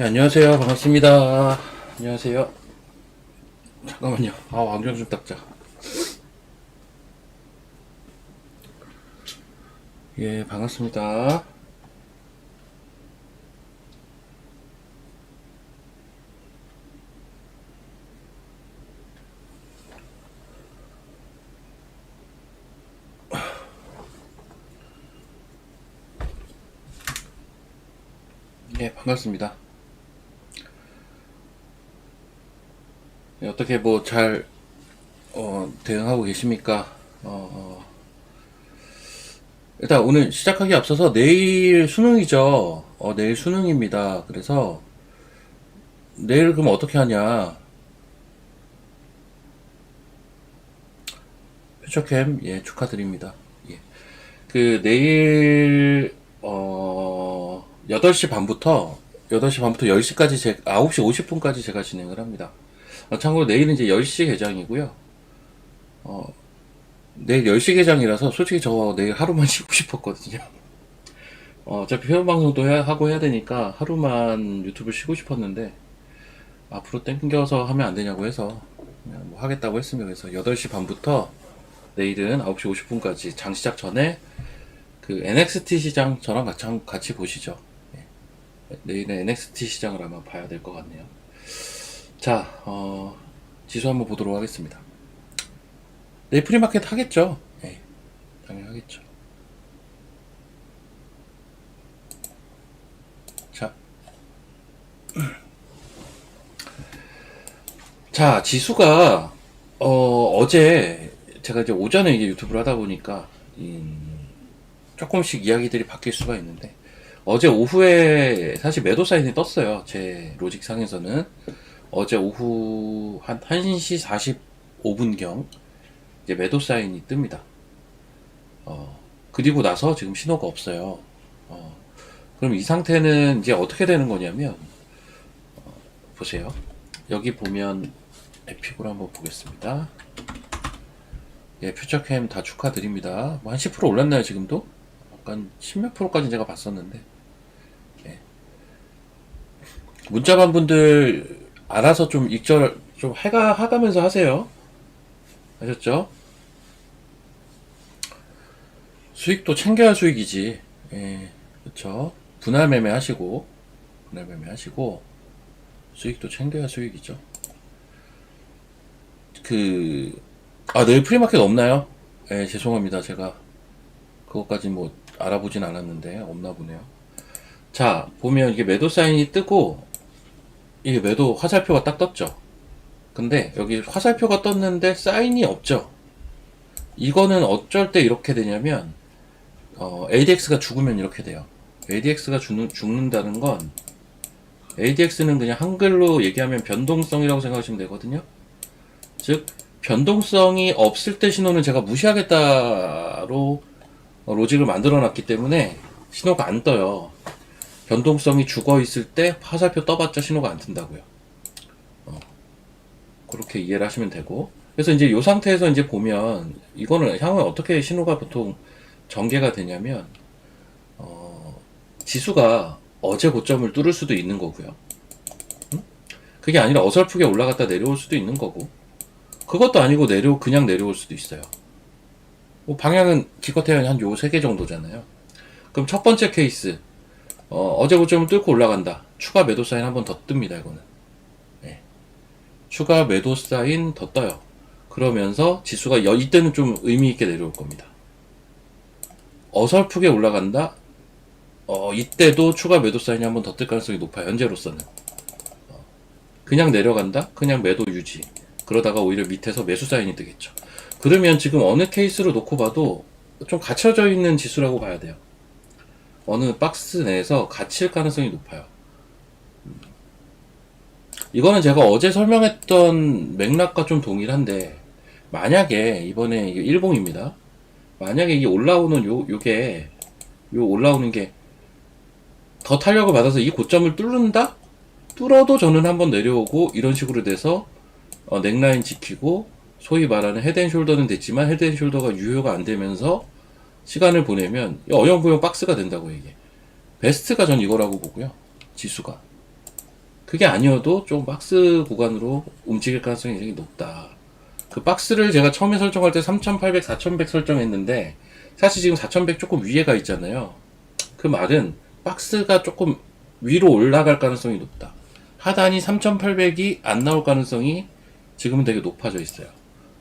예, 안녕하세요. 반갑습니다. 안녕하세요. 잠깐만요. 안경 좀 닦자. 예, 반갑습니다. 예, 반갑습니다. 예, 어떻게 뭐 잘, 대응하고 계십니까? 일단 오늘 시작하기 앞서서 내일 수능이죠. 내일 수능입니다. 그래서 내일 그럼 어떻게 하냐. 퓨처캠, 예, 축하드립니다. 예. 내일, 8시 반부터, 10시까지 9시 50분까지 제가 진행을 합니다. 참고로 내일은 이제 10시 개장이고요. 내일 10시 개장이라서 솔직히 저 내일 하루만 쉬고 싶었거든요. 어차피 회원방송도 하고 해야 되니까 하루만 유튜브 쉬고 싶었는데, 앞으로 땡겨서 하면 안 되냐고 해서, 그냥 뭐 하겠다고 했습니다. 그래서 8시 반부터 내일은 9시 50분까지 장 시작 전에 NXT 시장 저랑 같이 보시죠. 예. 내일은 NXT 시장을 아마 봐야 될 것 같네요. 자, 지수 한번 보도록 하겠습니다. 내일 프리마켓 하겠죠. 예, 당연히 하겠죠. 자, 지수가 어제 제가 이제 오전에 이게 유튜브를 하다 보니까 조금씩 이야기들이 바뀔 수가 있는데, 어제 오후에 사실 매도 사인이 떴어요. 제 로직 상에서는 어제 오후 한 1시 45분경 이제 매도 사인이 뜹니다. 그리고 나서 지금 신호가 없어요. 그럼 이 상태는 이제 어떻게 되는 거냐면, 보세요. 여기 보면 에픽으로 한번 보겠습니다. 예, 퓨처캠 다 축하드립니다. 뭐 한 10% 올랐나요, 지금도? 약간 10몇 프로까지 제가 봤었는데. 예. 문자반 분들 알아서 좀 익절 좀 하가면서 하세요. 아셨죠? 수익도 챙겨야 할 수익이지. 예, 그쵸. 분할 매매 하시고, 수익도 챙겨야 수익이죠. 내일 프리마켓 없나요? 예, 죄송합니다. 제가 그것까지 뭐 알아보진 않았는데, 없나 보네요. 자, 보면 이게 매도 사인이 뜨고, 이게 매도 화살표가 딱 떴죠. 근데 여기 화살표가 떴는데 사인이 없죠. 이거는 어쩔 때 이렇게 되냐면, ADX가 죽으면 이렇게 돼요. ADX가 죽는다는 건, ADX는 그냥 한글로 얘기하면 변동성이라고 생각하시면 되거든요. 즉, 변동성이 없을 때 신호는 제가 무시하겠다로 로직을 만들어 놨기 때문에 신호가 안 떠요. 변동성이 죽어 있을 때 화살표 떠봤자 신호가 안 뜬다고요. 그렇게 이해를 하시면 되고. 그래서 이제 이 상태에서 이제 보면 이거는 향후에 어떻게 신호가 보통 전개가 되냐면, 지수가 어제 고점을 뚫을 수도 있는 거고요. 그게 아니라 어설프게 올라갔다 내려올 수도 있는 거고, 그것도 아니고 그냥 내려올 수도 있어요. 뭐 방향은 기껏해야 한 요 세 개 정도잖아요. 그럼 첫 번째 케이스, 어제 고점을 뚫고 올라간다. 추가 매도 사인 한 번 더 뜹니다, 이거는. 네. 추가 매도 사인 더 떠요. 그러면서 지수가 이때는 좀 의미 있게 내려올 겁니다. 어설프게 올라간다. 이때도 추가 매도 사인이 한 번 더 뜰 가능성이 높아요. 현재로서는. 그냥 내려간다. 그냥 매도 유지. 그러다가 오히려 밑에서 매수 사인이 뜨겠죠. 그러면 지금 어느 케이스로 놓고 봐도 좀 갇혀져 있는 지수라고 봐야 돼요. 어느 박스 내에서 갇힐 가능성이 높아요. 이거는 제가 어제 설명했던 맥락과 좀 동일한데, 만약에 이번에 이게 일봉입니다. 만약에 이게 올라오는 요게 올라오는 게 더 탄력을 받아서 이 고점을 뚫는다? 뚫어도 저는 한번 내려오고 이런 식으로 돼서 넥라인 지키고, 소위 말하는 헤드앤숄더는 됐지만 헤드앤숄더가 유효가 안 되면서 시간을 보내면 어영부영 박스가 된다고. 이게 베스트가 전 이거라고 보고요. 지수가 그게 아니어도 좀 박스 구간으로 움직일 가능성이 굉장히 높다. 그 박스를 제가 처음에 설정할 때 3800, 4100 설정했는데 사실 지금 4100 조금 위에 가 있잖아요. 그 말은 박스가 조금 위로 올라갈 가능성이 높다. 하단이 3800이 안 나올 가능성이 지금은 되게 높아져 있어요.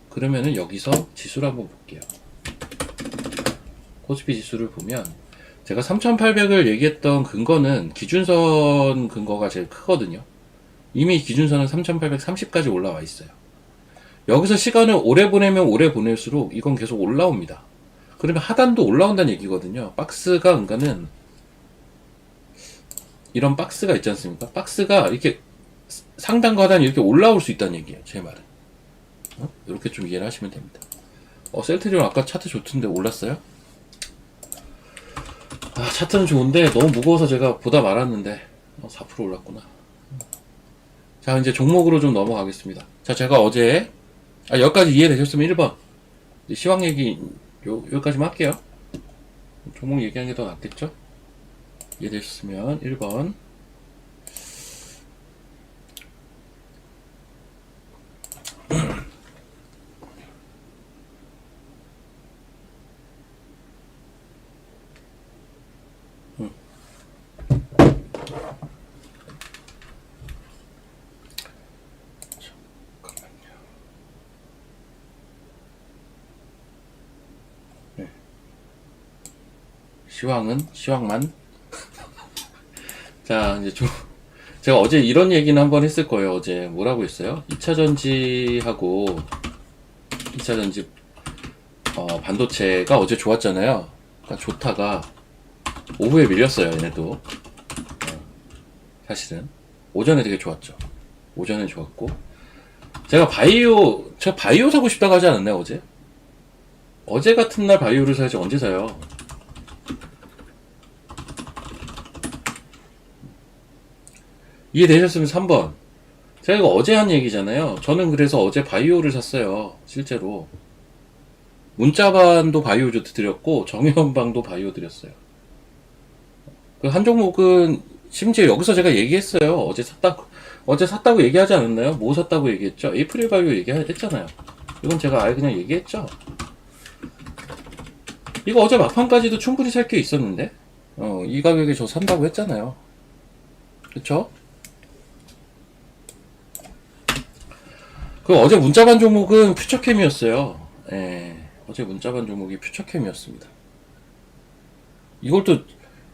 그러면은 여기서 지수를 한번 볼게요. 코스피 지수를 보면 제가 3800을 얘기했던 근거는 기준선 근거가 제일 크거든요. 이미 기준선은 3830까지 올라와 있어요. 여기서 시간을 오래 보내면 오래 보낼수록 이건 계속 올라옵니다. 그러면 하단도 올라온다는 얘기거든요. 박스가 그러니까는 이런 박스가 있지 않습니까? 박스가 이렇게 상단과 하단이 이렇게 올라올 수 있다는 얘기예요. 제 말은. 이렇게 좀 이해를 하시면 됩니다. 셀트리온 아까 차트 좋던데 올랐어요? 차트는 좋은데 너무 무거워서 제가 보다 말았는데 4% 올랐구나. 자, 이제 종목으로 좀 넘어가겠습니다. 자, 제가 어제 여기까지 이해되셨으면 1번 시황 얘기 여기까지만 할게요. 종목 얘기하는 게 더 낫겠죠? 이해되셨으면 1번 시황만 자, 이제 제가 어제 이런 얘기는 한번 했을 거예요. 어제 뭐라고 했어요? 2차전지하고 2차전지 반도체가 어제 좋았잖아요. 그러니까 좋다가 오후에 밀렸어요. 얘네도 사실은 오전에 되게 좋았죠. 오전에 좋았고 제가 바이오 사고 싶다고 하지 않았나요? 어제 같은 날 바이오를 사야지 언제 사요? 이해되셨으면 3번. 제가 이거 어제 한 얘기잖아요. 저는 그래서 어제 바이오를 샀어요. 실제로. 문자반도 바이오 드렸고, 정현방도 바이오 드렸어요. 그 한 종목은, 심지어 여기서 제가 얘기했어요. 어제 샀다고 얘기하지 않았나요? 뭐 샀다고 얘기했죠? 에이프릴 바이오 얘기했잖아요. 이건 제가 아예 그냥 얘기했죠. 이거 어제 막판까지도 충분히 살 게 있었는데? 이 가격에 저 산다고 했잖아요. 그쵸? 그 어제 문자반 종목은 퓨처캠이었어요. 예, 어제 문자반 종목이 퓨처캠이었습니다. 이걸 또,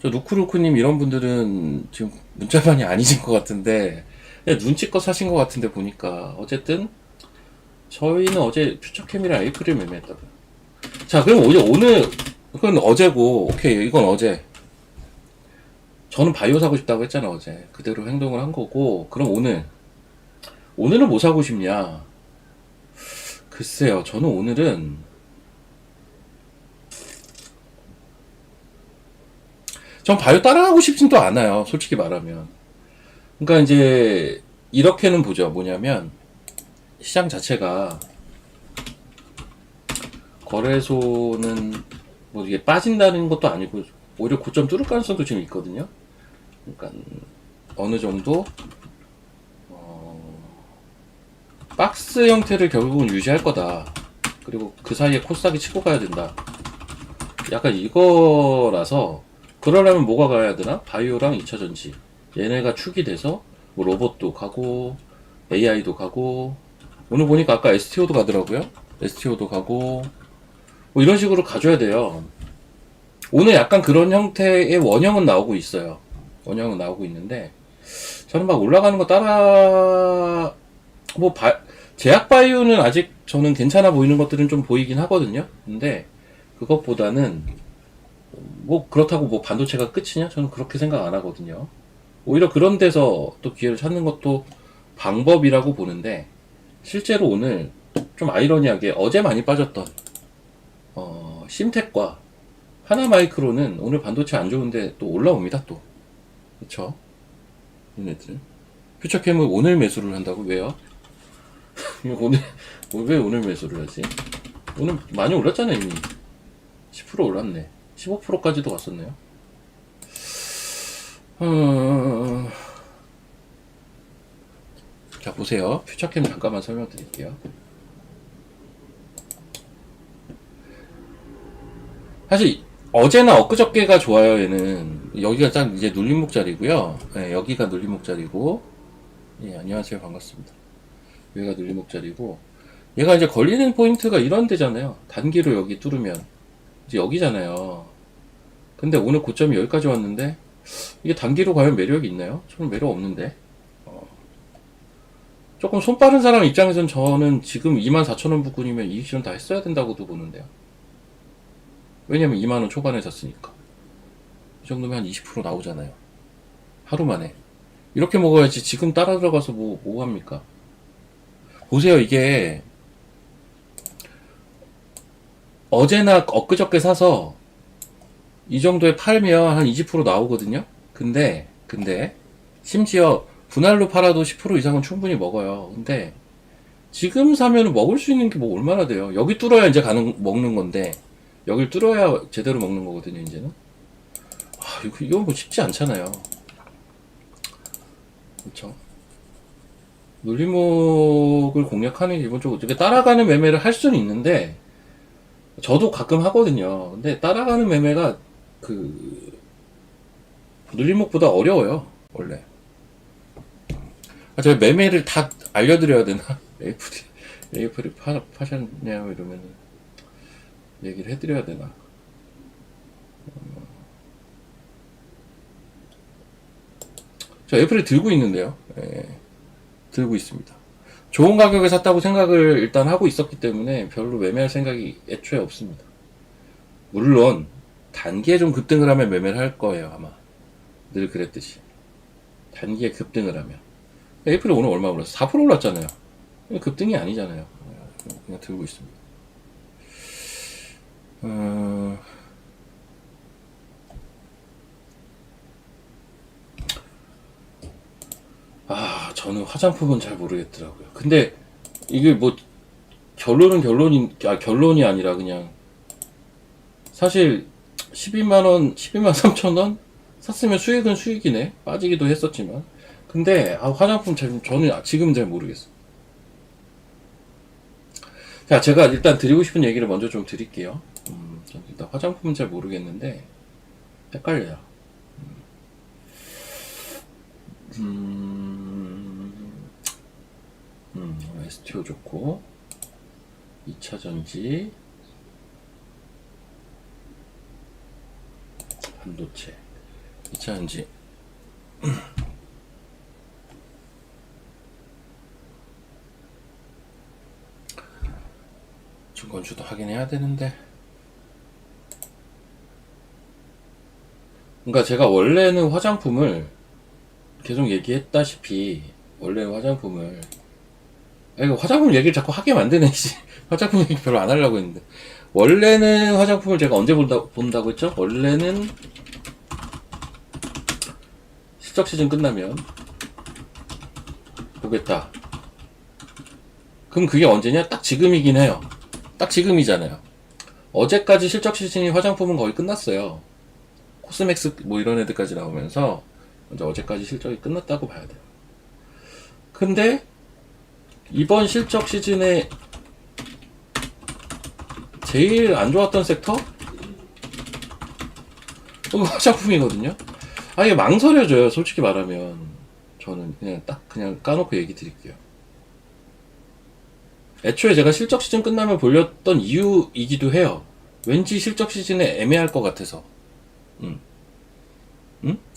저 루크루크님 이런 분들은 지금 문자반이 아니신 것 같은데, 눈치껏 사신 것 같은데 보니까, 어쨌든, 저희는 어제 퓨처캠이랑 에이프릴 매매했다고요. 자, 그럼 그건 어제고, 오케이, 이건 어제. 저는 바이오 사고 싶다고 했잖아, 어제. 그대로 행동을 한 거고, 그럼 오늘은 뭐 사고 싶냐? 글쎄요, 저는 오늘은 전 바이오 따라가고 싶진 또 않아요, 솔직히 말하면. 그러니까 이제 이렇게는 보죠. 뭐냐면 시장 자체가 거래소는 뭐 이게 빠진다는 것도 아니고 오히려 고점 뚫을 가능성도 지금 있거든요. 그러니까 어느 정도 박스 형태를 결국은 유지할 거다. 그리고 그 사이에 코스닥이 치고 가야 된다. 약간 이거라서 그러려면 뭐가 가야 되나? 바이오랑 2차전지 얘네가 축이 돼서 뭐 로봇도 가고 AI도 가고 오늘 보니까 아까 STO도 가더라고요. STO도 가고 뭐 이런 식으로 가줘야 돼요. 오늘 약간 그런 형태의 원형은 나오고 있어요. 원형은 나오고 있는데 저는 막 올라가는 거 따라 제약 바이오는 아직 저는 괜찮아 보이는 것들은 좀 보이긴 하거든요. 근데 그것보다는 뭐 그렇다고 뭐 반도체가 끝이냐? 저는 그렇게 생각 안 하거든요. 오히려 그런 데서 또 기회를 찾는 것도 방법이라고 보는데 실제로 오늘 좀 아이러니하게 어제 많이 빠졌던 심텍과 하나마이크로는 오늘 반도체 안 좋은데 또 올라옵니다. 또 그쵸? 얘네들 퓨처캠을 오늘 매수를 한다고? 왜요? 왜 오늘 매수를 하지? 오늘 많이 올랐잖아 이미 10% 올랐네 15%까지도 갔었네요. 보세요. 퓨처캠 잠깐만 설명드릴게요. 사실 어제나 엊그저께가 좋아요. 얘는 여기가 딱 이제 눌림목 자리고요. 네, 여기가 눌림목 자리고, 예, 안녕하세요, 반갑습니다. 여기가 눌림목 자리고, 얘가 이제 걸리는 포인트가 이런 데잖아요. 단기로 여기 뚫으면 이제 여기잖아요. 근데 오늘 고점이 여기까지 왔는데 이게 단기로 과연 매력이 있나요? 저는 매력 없는데. 조금 손 빠른 사람 입장에서는 저는 지금 24,000원 부근이면 이익 실현 다 했어야 된다고도 보는데요. 왜냐면 2만원 초반에 샀으니까. 이 정도면 한 20% 나오잖아요. 하루 만에. 이렇게 먹어야지 지금 따라 들어가서 뭐 합니까? 보세요, 이게 어제나 엊그저께 사서 이 정도에 팔면 한 20% 나오거든요? 근데 심지어 분할로 팔아도 10% 이상은 충분히 먹어요. 근데 지금 사면은 먹을 수 있는 게 뭐 얼마나 돼요? 여기 뚫어야 이제 먹는 건데, 여길 뚫어야 제대로 먹는 거거든요, 이제는. 이건 뭐 쉽지 않잖아요. 그렇죠? 눌림목을 공략하는 게 기본적으로 이렇게 따라가는 매매를 할 수는 있는데, 저도 가끔 하거든요. 근데 따라가는 매매가 그 눌림목보다 어려워요, 원래. 제가 매매를 다 알려드려야 되나? 에이프릴 파셨냐고 이러면 얘기를 해드려야 되나? 저 에이프릴 들고 있는데요. 예, 들고 있습니다. 좋은 가격에 샀다고 생각을 일단 하고 있었기 때문에 별로 매매할 생각이 애초에 없습니다. 물론 단기에 좀 급등을 하면 매매를 할 거예요, 아마. 늘 그랬듯이. 단기에 급등을 하면. 에이프릴 오늘 얼마 올랐어? 4% 올랐잖아요. 급등이 아니잖아요. 그냥 들고 있습니다. 저는 화장품은 잘 모르겠더라고요. 근데 이게 뭐 결론이 아니라 그냥 사실 12만원, 12만 3천원 샀으면 수익은 수익이네. 빠지기도 했었지만. 근데 화장품 저는 지금 잘 모르겠어요. 자, 제가 일단 드리고 싶은 얘기를 먼저 좀 드릴게요. 저는 일단 화장품은 잘 모르겠는데 헷갈려요. STO 좋고 2차전지 반도체 2차전지 증권주도 확인해야 되는데, 그러니까 제가 원래는 화장품을 계속 얘기했다시피 원래는 화장품을 화장품 얘기를 자꾸 하게 만드네. 화장품 얘기 별로 안 하려고 했는데, 원래는 화장품을 제가 언제 본다고 했죠? 원래는 실적 시즌 끝나면 보겠다. 그럼 그게 언제냐? 딱 지금이긴 해요. 딱 지금이잖아요. 어제까지 실적 시즌이 화장품은 거의 끝났어요. 코스맥스 뭐 이런 애들까지 나오면서 이제 어제까지 실적이 끝났다고 봐야 돼요. 근데 이번 실적 시즌에 제일 안 좋았던 섹터? 화장품이거든요. 이게 망설여져요, 솔직히 말하면. 저는 그냥 까놓고 얘기 드릴게요. 애초에 제가 실적 시즌 끝나면 볼렸던 이유이기도 해요. 왠지 실적 시즌에 애매할 것 같아서.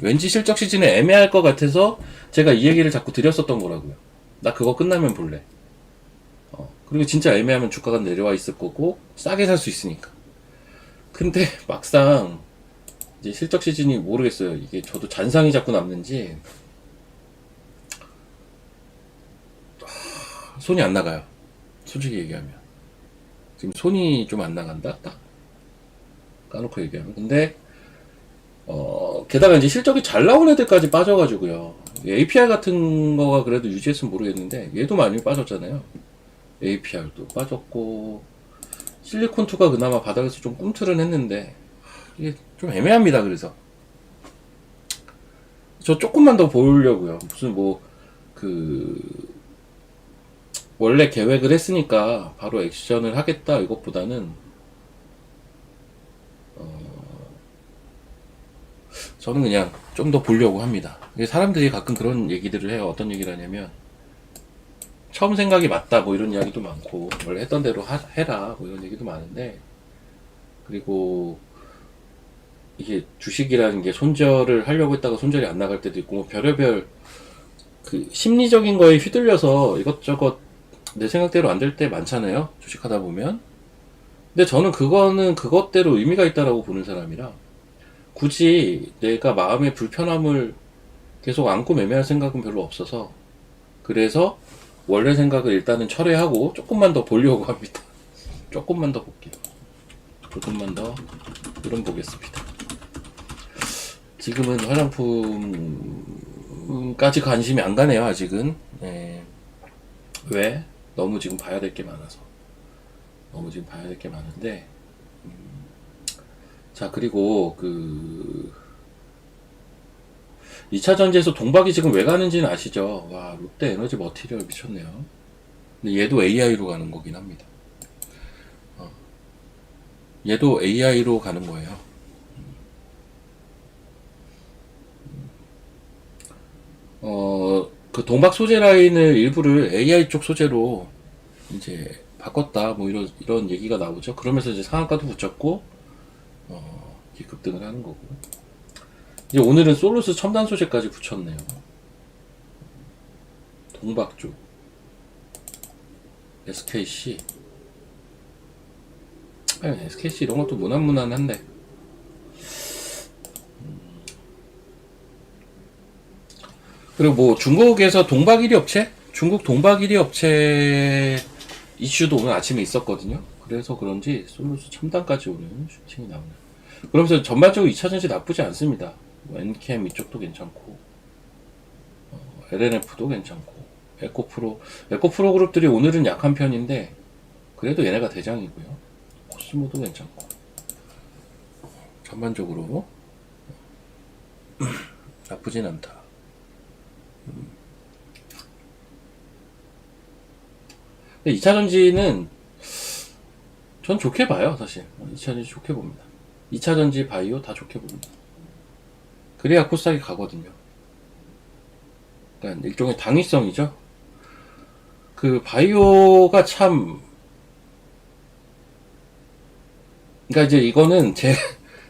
왠지 실적 시즌에 애매할 것 같아서 제가 이 얘기를 자꾸 드렸었던 거라고요. 나 그거 끝나면 볼래. 그리고 진짜 애매하면 주가가 내려와 있을 거고 싸게 살 수 있으니까. 근데 막상 이제 실적 시즌이 모르겠어요. 이게 저도 잔상이 자꾸 남는지 손이 안 나가요. 솔직히 얘기하면 지금 손이 좀 안 나간다. 딱 까놓고 얘기하면. 근데 게다가 이제 실적이 잘 나온 애들까지 빠져가지고요. APR 같은 거가 그래도 유지했으면 모르겠는데 얘도 많이 빠졌잖아요. APR도 빠졌고 실리콘2가 그나마 바닥에서 좀 꿈틀은 했는데 이게 좀 애매합니다. 그래서 저 조금만 더 보려고요. 무슨 원래 계획을 했으니까 바로 액션을 하겠다 이것보다는 저는 그냥 좀 더 보려고 합니다. 사람들이 가끔 그런 얘기들을 해요. 어떤 얘기를 하냐면 처음 생각이 맞다 뭐 이런 이야기도 많고 원래 했던 대로 해라 뭐 이런 얘기도 많은데, 그리고 이게 주식이라는 게 손절을 하려고 했다가 손절이 안 나갈 때도 있고 뭐 별의별 그 심리적인 거에 휘둘려서 이것저것 내 생각대로 안 될 때 많잖아요. 주식하다 보면. 근데 저는 그거는 그것대로 의미가 있다라고 보는 사람이라 굳이 내가 마음의 불편함을 계속 안고 매매할 생각은 별로 없어서, 그래서 원래 생각을 일단은 철회하고 조금만 더 보려고 합니다. 조금만 더 볼게요. 조금만 더 흐름 보겠습니다. 지금은 화장품까지 관심이 안 가네요, 아직은. 네. 왜? 너무 지금 봐야 될 게 많아서. 너무 지금 봐야 될 게 많은데. 자, 그리고 2차 전지에서 동박이 지금 왜 가는지는 아시죠? 와, 롯데 에너지 머티리얼 미쳤네요. 근데 얘도 AI로 가는 거긴 합니다. 얘도 AI로 가는 거예요. 그 동박 소재 라인을 일부를 AI 쪽 소재로 이제 바꿨다, 뭐 이런 얘기가 나오죠. 그러면서 이제 상한가도 붙였고, 이렇게 급등을 하는 거고. 이제 오늘은 솔루스 첨단 소재까지 붙였네요. 동박 쪽. SKC. SKC 이런 것도 무난무난한데. 그리고 뭐 중국에서 동박 1위 업체? 중국 동박 1위 업체 이슈도 오늘 아침에 있었거든요. 그래서 그런지 솔루스 첨단까지 오는 슈팅이 나오네요. 그러면서 전반적으로 2차전지 나쁘지 않습니다. 엔캠 이쪽도 괜찮고, LNF도 괜찮고, 에코프로 그룹들이 오늘은 약한 편인데 그래도 얘네가 대장이고요. 코스모도 괜찮고, 전반적으로 나쁘진 않다. 2차전지는 전 좋게 봐요, 사실. 2차전지 좋게 봅니다. 2차전지 바이오 다 좋게 봅니다. 그래야 코스닥이 가거든요. 그러니까 일종의 당위성이죠. 그 바이오가 참, 그러니까 이제 이거는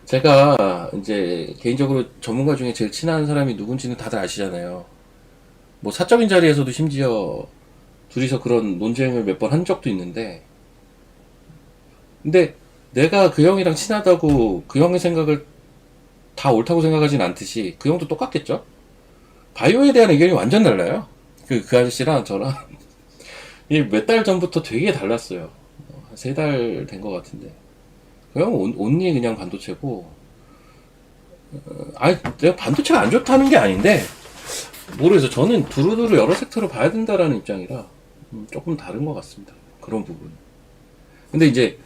제가 이제 개인적으로 전문가 중에 제일 친한 사람이 누군지는 다들 아시잖아요. 뭐 사적인 자리에서도 심지어 둘이서 그런 논쟁을 몇 번 한 적도 있는데, 근데 내가 그 형이랑 친하다고 그 형의 생각을 다 옳다고 생각하진 않듯이 그 형도 똑같겠죠? 바이오에 대한 의견이 완전 달라요. 그 아저씨랑 저랑 몇 달 전부터 되게 달랐어요. 한 3달 된 것 같은데. 그 형은 온리 그냥 반도체고, 아니, 내가 반도체가 안 좋다는 게 아닌데, 모르겠어요. 저는 두루두루 여러 섹터로 봐야 된다라는 입장이라, 조금 다른 것 같습니다. 그런 부분. 근데 이제,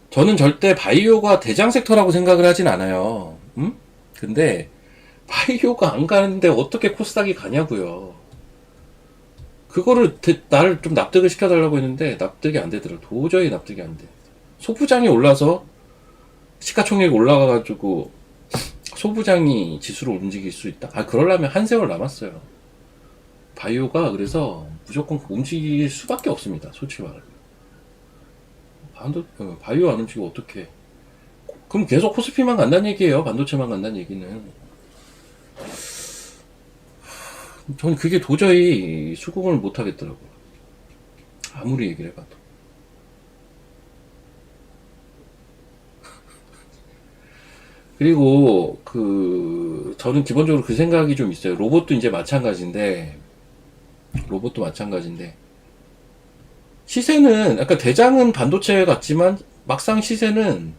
저는 절대 바이오가 대장 섹터라고 생각을 하진 않아요. 근데, 바이오가 안 가는데 어떻게 코스닥이 가냐고요. 그거를 나를 좀 납득을 시켜달라고 했는데 납득이 안 되더라고. 도저히 납득이 안 돼. 소부장이 올라서 시가총액이 올라가가지고 소부장이 지수를 움직일 수 있다? 그러려면 한 세월 남았어요. 바이오가 그래서 무조건 움직일 수밖에 없습니다. 솔직히 말하면. 바이오 안 움직이고 어떻게? 그럼 계속 코스피만 간다는 얘기예요. 반도체만 간다는 얘기는. 저는 그게 도저히 수긍을 못 하겠더라고요. 아무리 얘기를 해봐도. 그리고 저는 기본적으로 그 생각이 좀 있어요. 로봇도 이제 마찬가지인데, 시세는 약간 대장은 반도체 같지만 막상 시세는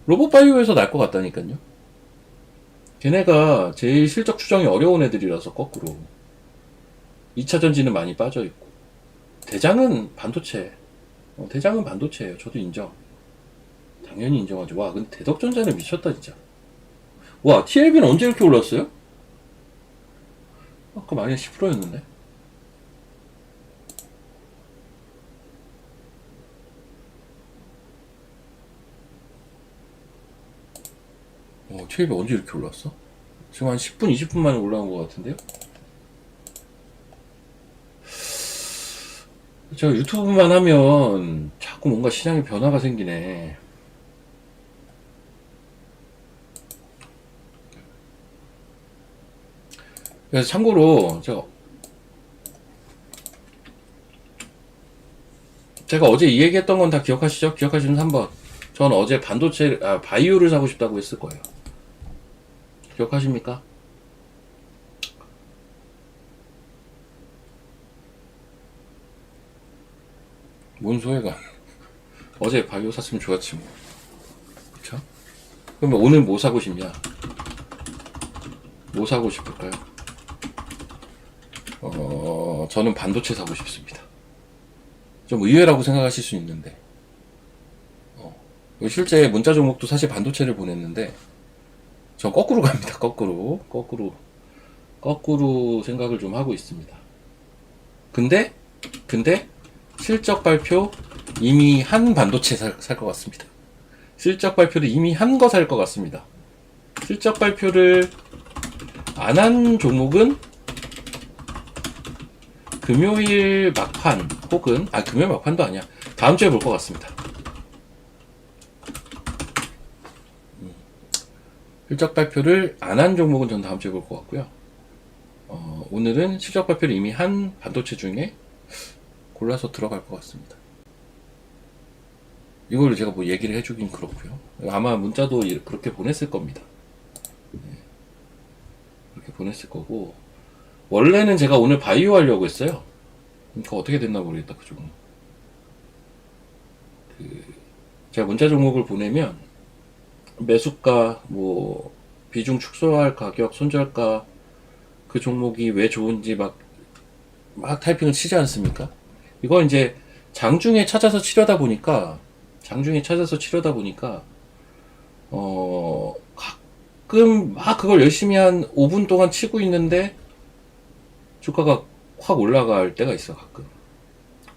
로봇 바이오에서 날 것 같다니까요. 걔네가 제일 실적 추정이 어려운 애들이라서 거꾸로 2차 전지는 많이 빠져있고, 대장은 반도체. 대장은 반도체예요. 저도 인정. 당연히 인정하죠. 와, 근데 대덕전자는 미쳤다 진짜. 와, TLB는 언제 이렇게 올랐어요? 아까 많이 10%였는데. 체입이 언제 이렇게 올랐어? 지금 한 10분, 20분 만에 올라온 것 같은데요? 제가 유튜브만 하면 자꾸 뭔가 시장에 변화가 생기네. 그래서 참고로 제가 어제 이 얘기했던 건 다 기억하시죠? 기억하시면 3번. 전 어제 바이오를 사고 싶다고 했을 거예요. 기억하십니까? 뭔 소리가. 어제 바이오 샀으면 좋았지 뭐. 그쵸? 그러면 오늘 뭐 사고 싶냐? 뭐 사고 싶을까요? 저는 반도체 사고 싶습니다. 좀 의외라고 생각하실 수 있는데, 실제 문자 종목도 사실 반도체를 보냈는데, 전 거꾸로 갑니다. 거꾸로 생각을 좀 하고 있습니다. 근데 실적 발표 이미 한 반도체 살 것 같습니다. 실적 발표를 이미 한 거 살 것 같습니다. 실적 발표를 안 한 종목은 금요일 막판 혹은 금요일 막판도 아니야. 다음 주에 볼 것 같습니다. 실적 발표를 안 한 종목은 전 다음 주에 볼 것 같고요. 오늘은 실적 발표를 이미 한 반도체 중에 골라서 들어갈 것 같습니다. 이걸 제가 뭐 얘기를 해주긴 그렇고요. 아마 문자도 그렇게 보냈을 겁니다. 그렇게 보냈을 거고, 원래는 제가 오늘 바이오 하려고 했어요. 그러니까 어떻게 됐나 모르겠다, 그 종목. 제가 문자 종목을 보내면 매수가, 뭐 비중 축소할 가격, 손절가, 그 종목이 왜 좋은지 막 타이핑을 치지 않습니까? 이거 이제 장중에 찾아서 치려다 보니까 가끔 막 그걸 열심히 한 5분 동안 치고 있는데 주가가 확 올라갈 때가 있어. 가끔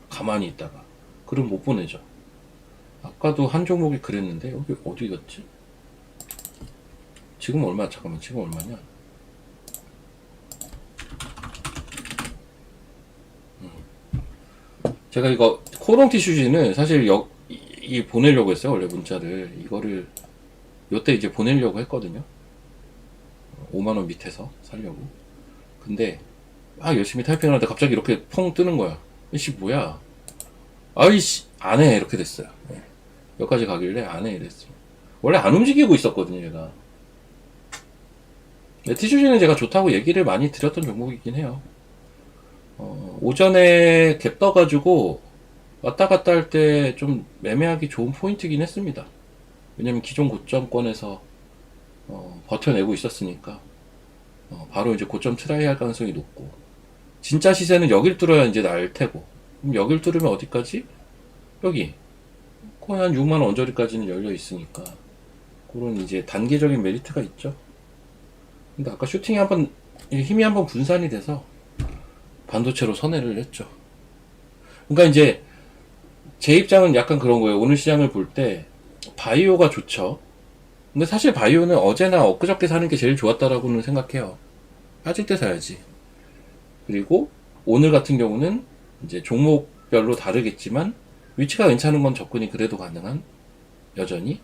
가만히 있다가 그럼 못 보내죠. 아까도 한 종목이 그랬는데 여기 어디 갔지? 지금 얼마냐? 제가 이거 코롱 티슈지는 사실 보내려고 했어요. 원래 문자를 이거를 요때 이제 보내려고 했거든요. 5만원 밑에서 살려고. 근데 열심히 타이핑을 하는데 갑자기 이렇게 퐁 뜨는 거야. 이씨 뭐야? 아이씨 안해 이렇게 됐어요. 네. 여기까지 가길래 안해 이랬어요. 원래 안 움직이고 있었거든요 얘가. 티슈지는 제가 좋다고 얘기를 많이 드렸던 종목이긴 해요. 오전에 갭 떠가지고 왔다 갔다 할 때 좀 매매하기 좋은 포인트긴 했습니다. 왜냐면 기존 고점권에서 버텨내고 있었으니까 바로 이제 고점 트라이 할 가능성이 높고, 진짜 시세는 여길 뚫어야 이제 날 테고, 그럼 여길 뚫으면 어디까지? 여기 거의 한 6만원 언저리까지는 열려 있으니까 그런 이제 단계적인 메리트가 있죠. 근데 아까 힘이 한번 분산이 돼서 반도체로 선회를 했죠. 그러니까 이제 제 입장은 약간 그런 거예요. 오늘 시장을 볼 때 바이오가 좋죠. 근데 사실 바이오는 어제나 엊그저께 사는 게 제일 좋았다라고는 생각해요. 빠질 때 사야지. 그리고 오늘 같은 경우는 이제 종목별로 다르겠지만 위치가 괜찮은 건 접근이 그래도 가능한, 여전히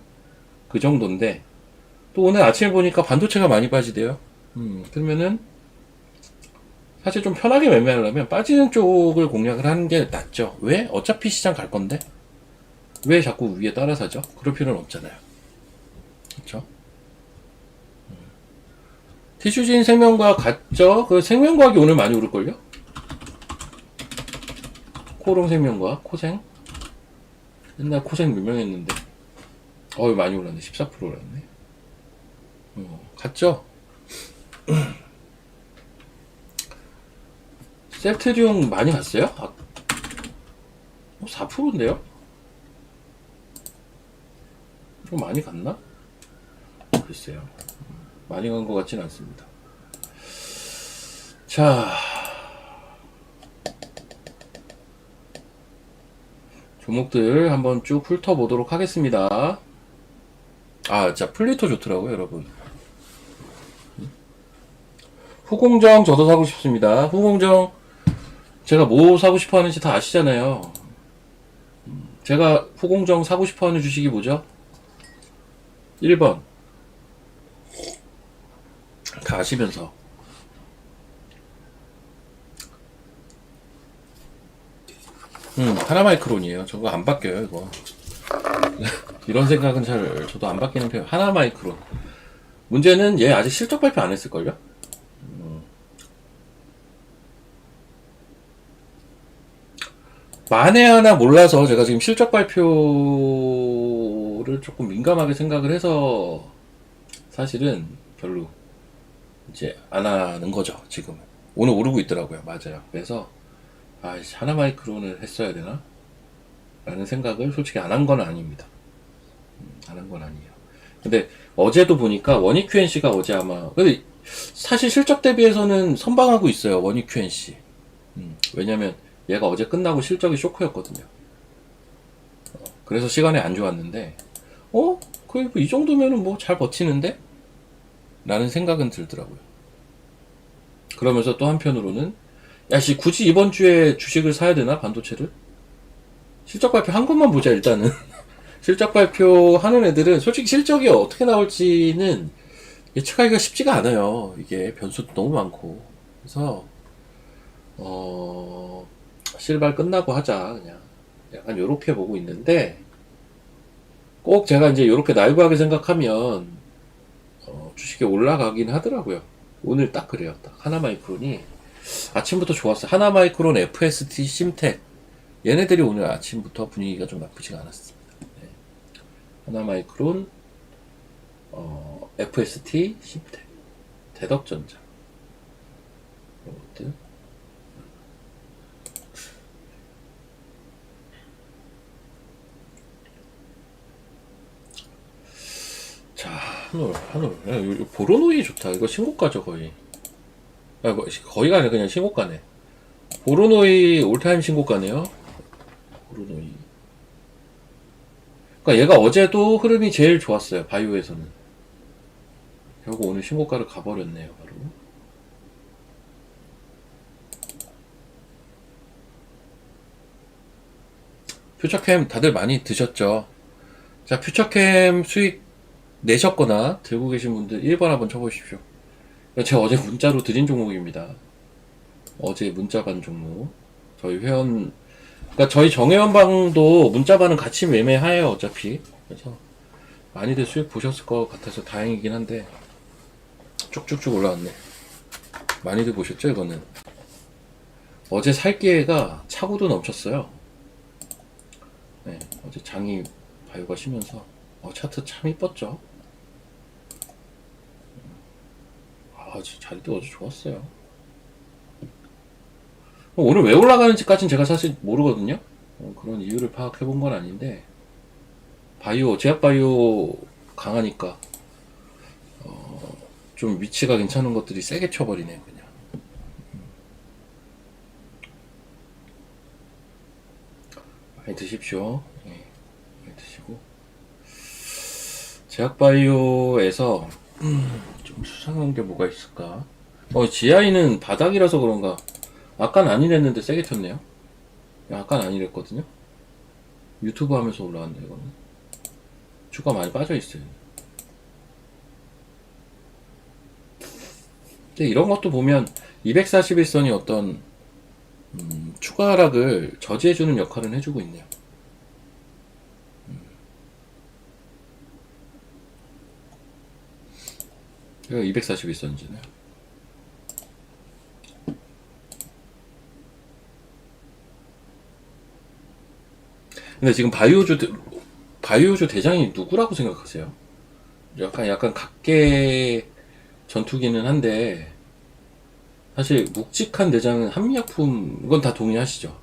그 정도인데, 또 오늘 아침에 보니까 반도체가 많이 빠지대요. 그러면은 사실 좀 편하게 매매하려면 빠지는 쪽을 공략을 하는 게 낫죠. 왜? 어차피 시장 갈 건데 왜 자꾸 위에 따라 사죠? 그럴 필요는 없잖아요. 그렇죠? 티슈진 생명과학 같죠? 그 생명과학이 오늘 많이 오를걸요? 코롱 생명과학, 코생. 옛날 코생 유명했는데 많이 올랐네. 14% 올랐네. 같죠? 셀트리온 많이 갔어요? 4%인데요? 좀 많이 갔나? 글쎄요. 많이 간 것 같진 않습니다. 자, 종목들 한번 쭉 훑어보도록 하겠습니다. 자, 플리토 좋더라고요, 여러분. 후공정 저도 사고 싶습니다. 후공정 제가 뭐 사고 싶어 하는지 다 아시잖아요. 제가 후공정 사고 싶어 하는 주식이 뭐죠? 1번. 다 아시면서. 하나마이크론이에요. 저거 안 바뀌어요, 이거. 이런 생각은 잘, 저도 안 바뀌는 편. 하나마이크론. 문제는 얘 아직 실적 발표 안 했을걸요? 만에 하나 몰라서 제가 지금 실적 발표를 조금 민감하게 생각을 해서 사실은 별로 이제 안 하는 거죠, 지금은. 오늘 오르고 있더라고요. 맞아요. 그래서, 하나마이크론을 했어야 되나? 라는 생각을 솔직히 안 한 건 아닙니다. 안 한 건 아니에요. 근데 어제도 보니까 원익 QNC가 어제 아마, 근데 사실 실적 대비해서는 선방하고 있어요. 원익 QNC. 왜냐면 얘가 어제 끝나고 실적이 쇼크였거든요. 그래서 시간에 안 좋았는데, 거의 이 정도면은 뭐 잘 버티는데? 라는 생각은 들더라고요. 그러면서 또 한편으로는, 굳이 이번 주에 주식을 사야 되나? 반도체를? 실적 발표 한 것만 보자, 일단은. 실적 발표 하는 애들은 솔직히 실적이 어떻게 나올지는 예측하기가 쉽지가 않아요. 이게 변수도 너무 많고. 그래서, 실발 끝나고 하자, 그냥. 약간 요렇게 보고 있는데, 꼭 제가 이제 요렇게 나이브하게 생각하면, 주식이 올라가긴 하더라고요. 오늘 딱 그래요. 딱 하나마이크론이 아침부터 좋았어요. 하나마이크론, FST, 심텍. 얘네들이 오늘 아침부터 분위기가 좀 나쁘지가 않았습니다. 네. 하나마이크론, FST, 심텍, 대덕전자. 이런 것들. 자, 한올. 보로노이 좋다. 이거 신고가죠, 거의. 거의가 아니라 그냥 신고가네. 보로노이 올타임 신고가네요. 보로노이. 그러니까 얘가 어제도 흐름이 제일 좋았어요. 바이오에서는. 결국 오늘 신고가를 가버렸네요. 바로. 퓨처캠 다들 많이 드셨죠? 자, 퓨처캠 수익 내셨거나 들고 계신 분들 1번 한번 쳐보십시오. 제가 어제 문자로 드린 종목입니다. 어제 문자반 종목. 저희 회원, 그러니까 저희 정회원방도 문자반은 같이 매매해요, 어차피. 그래서 많이들 수익 보셨을 것 같아서 다행이긴 한데, 쭉쭉쭉 올라왔네. 많이들 보셨죠, 이거는? 어제 살 기회가 차고도 넘쳤어요. 네, 어제 장이 바이오가 쉬면서, 차트 참 이뻤죠? 자리도 어제 좋았어요. 오늘 왜 올라가는지까지는 제가 사실 모르거든요. 그런 이유를 파악해 본 건 아닌데, 바이오, 제약 바이오 강하니까, 좀 위치가 괜찮은 것들이 세게 쳐버리네, 그냥. 많이 드십시오. 네, 많이 드시고. 제약 바이오에서, 좀 수상한 게 뭐가 있을까? GI는 바닥이라서 그런가. 아까는 아니랬는데 세게 쳤네요. 아까는 아니랬거든요. 유튜브 하면서 올라왔네, 이거는. 주가 많이 빠져있어요. 근데 이런 것도 보면 241선이 어떤 추가 하락을 저지해주는 역할은 해주고 있네요. 이거 241선이잖아요. 근데 지금 바이오주 대장이 누구라고 생각하세요? 약간 각계 전투기는 한데, 사실 묵직한 대장은 한미약품, 이건 다 동의하시죠?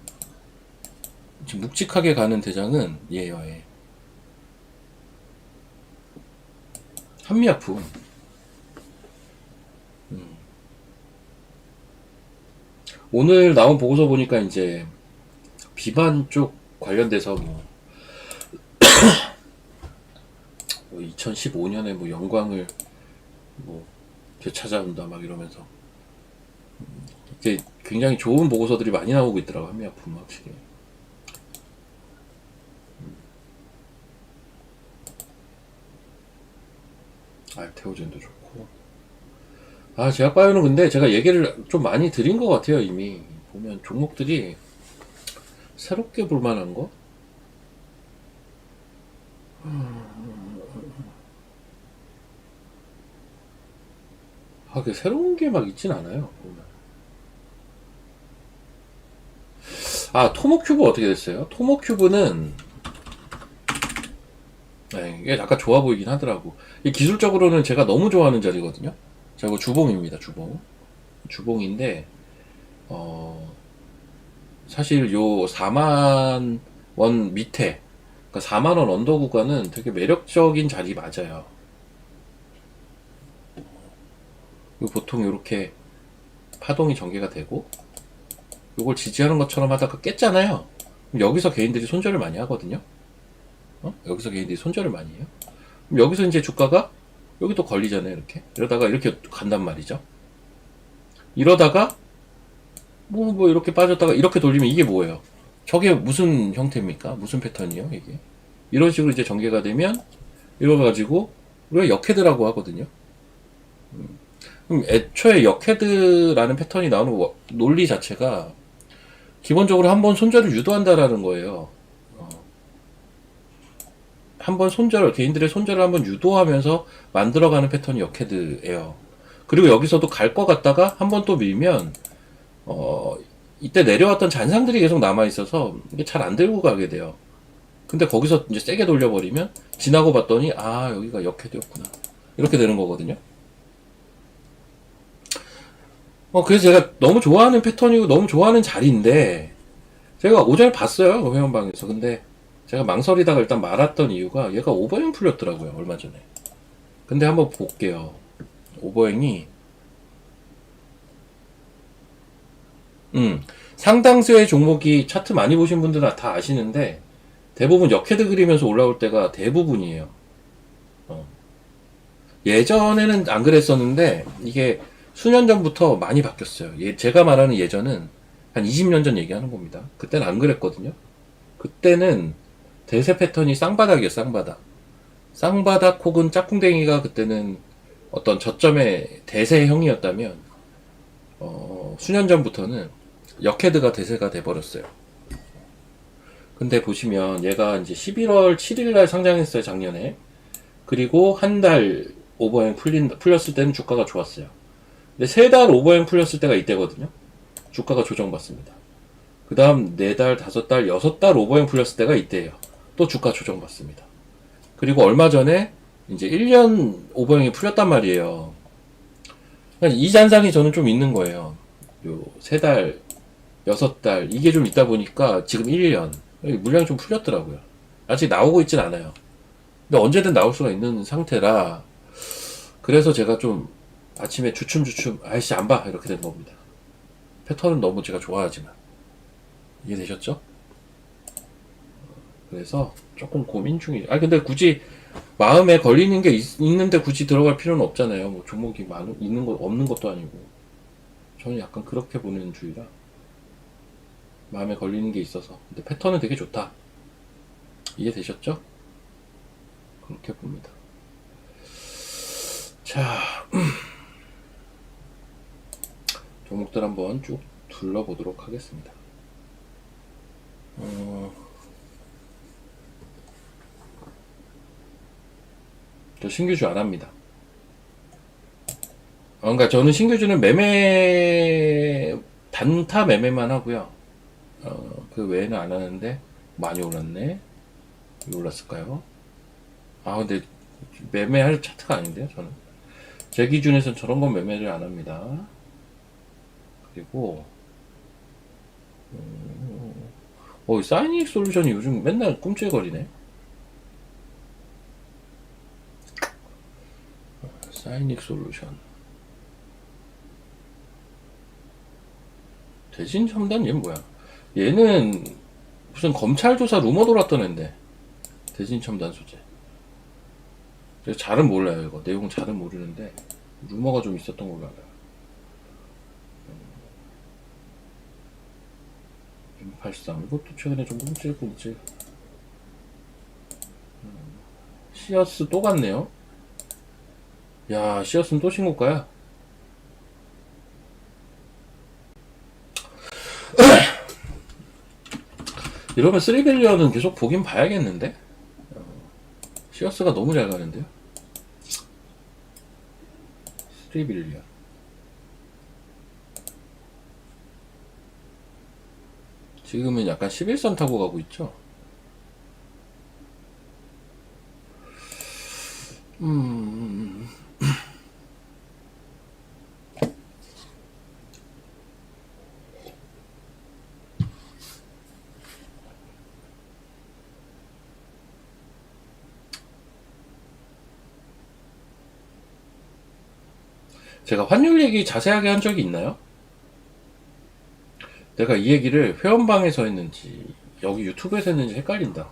지금 묵직하게 가는 대장은 얘예요, 얘. 한미약품. 오늘 나온 보고서 보니까 이제 비만 쪽 관련돼서 뭐 2015년에 뭐 영광을 뭐 되찾아온다 막 이러면서 이게 굉장히 좋은 보고서들이 많이 나오고 있더라고요. 한미약품은 확실히. 알테오젠도 좋고. 제약바이오는 근데 제가 얘기를 좀 많이 드린 것 같아요. 이미 보면 종목들이 새롭게 볼 만한 거. 그 새로운 게 막 있진 않아요. 보면. 토모큐브 어떻게 됐어요? 토모큐브는 이게 약간 좋아 보이긴 하더라고. 이 기술적으로는 제가 너무 좋아하는 자리거든요. 제가 주봉입니다. 주봉. 주봉인데 사실 요 4만 원 밑에, 그러니까 4만 원 언더 구간은 되게 매력적인 자리 맞아요. 보통 이렇게 파동이 전개가 되고 이걸 지지하는 것처럼 하다가 깼잖아요. 여기서 개인들이 손절을 많이 하거든요. 여기서 개인들이 손절을 많이 해요. 그럼 여기서 이제 주가가 여기 또 걸리잖아요. 이러다가 이렇게 간단 말이죠. 이러다가 뭐 이렇게 빠졌다가 이렇게 돌리면 이게 뭐예요? 저게 무슨 형태입니까? 무슨 패턴이요? 이게 이런 식으로 이제 전개가 되면 이래가지고 우리가 역헤드라고 하거든요. 그럼 애초에 역헤드라는 패턴이 나오는 논리 자체가 기본적으로 한번 손절을 유도한다라는 거예요. 한번 개인들의 손절을 한번 유도하면서 만들어가는 패턴이 역헤드예요. 그리고 여기서도 갈 것 같다가 한번 또 밀면 이때 내려왔던 잔상들이 계속 남아 있어서 이게 잘 안 들고 가게 돼요. 근데 거기서 이제 세게 돌려버리면 지나고 봤더니 여기가 역헤드였구나 이렇게 되는 거거든요. 그래서 제가 너무 좋아하는 패턴이고 너무 좋아하는 자리인데 제가 오전에 봤어요 그 회원방에서. 근데 제가 망설이다가 일단 말았던 이유가 얘가 오버행 풀렸더라고요 얼마 전에. 근데 한번 볼게요. 오버행이 상당수의 종목이 차트 많이 보신 분들은 다 아시는데 대부분 역헤드 그리면서 올라올 때가 대부분이에요. 예전에는 안 그랬었는데 이게 수년 전부터 많이 바뀌었어요. 제가 말하는 예전은 한 20년 전 얘기하는 겁니다. 그때는 안 그랬거든요. 그때는 대세 패턴이 쌍바닥이에요. 쌍바닥. 쌍바닥 혹은 짝꿍댕이가 그때는 어떤 저점의 대세형이었다면 수년 전부터는 역헤드가 대세가 돼버렸어요. 근데 보시면 얘가 이제 11월 7일날 상장했어요. 작년에. 그리고 한 달 오버행 풀렸을 때는 주가가 좋았어요. 근데 3달 오버행 풀렸을 때가 이때거든요. 주가가 조정받습니다. 그 다음 4달, 5달, 6달 오버행 풀렸을 때가 이때예요. 또 주가 조정받습니다. 그리고 얼마 전에 이제 1년 오버행이 풀렸단 말이에요. 그러니까 이 잔상이 저는 좀 있는 거예요. 요 3달, 6달 이게 좀 있다 보니까 지금 1년 물량이 좀 풀렸더라고요. 아직 나오고 있진 않아요. 근데 언제든 나올 수가 있는 상태라 그래서 제가 좀 아침에 주춤주춤 아이씨 안 봐 이렇게 된 겁니다. 패턴은 너무 제가 좋아하지만 이해되셨죠? 그래서 조금 고민 중이에요. 근데 굳이 마음에 걸리는 게 있는데 굳이 들어갈 필요는 없잖아요. 뭐 종목이 있는 거 없는 것도 아니고. 저는 약간 그렇게 보는 주의라 마음에 걸리는 게 있어서. 근데 패턴은 되게 좋다. 이해되셨죠? 그렇게 봅니다. 자, 종목들 한번 쭉 둘러보도록 하겠습니다. 저 신규주 안 합니다. 그러니까 저는 신규주는 단타 매매만 하고요. 그 외에는 안 하는데 많이 올랐네. 왜 올랐을까요? 근데 매매할 차트가 아닌데요, 저는. 제 기준에서는 저런 건 매매를 안 합니다. 그리고 사이닉 솔루션이 요즘 맨날 꿈찔거리네. 사이닉 솔루션. 대신 첨단 얘는 뭐야? 얘는 무슨 검찰 조사 루머 돌았던 앤데. 대신 첨단 소재. 제가 잘은 몰라요, 이거. 내용 잘은 모르는데 루머가 좀 있었던 걸로 알아요. M83 이것도 최근에 좀 움찔움찔. 시어스 또 갔네요. 야, 시어스는 또 신고가야. 이러면 3빌리언은 계속 보긴 봐야겠는데? 시어스가 너무 잘 가는데요? 3빌리언. 지금은 약간 11선 타고 가고 있죠? 제가 환율 얘기 자세하게 한 적이 있나요? 내가 이 얘기를 회원방에서 했는지 여기 유튜브에서 했는지 헷갈린다.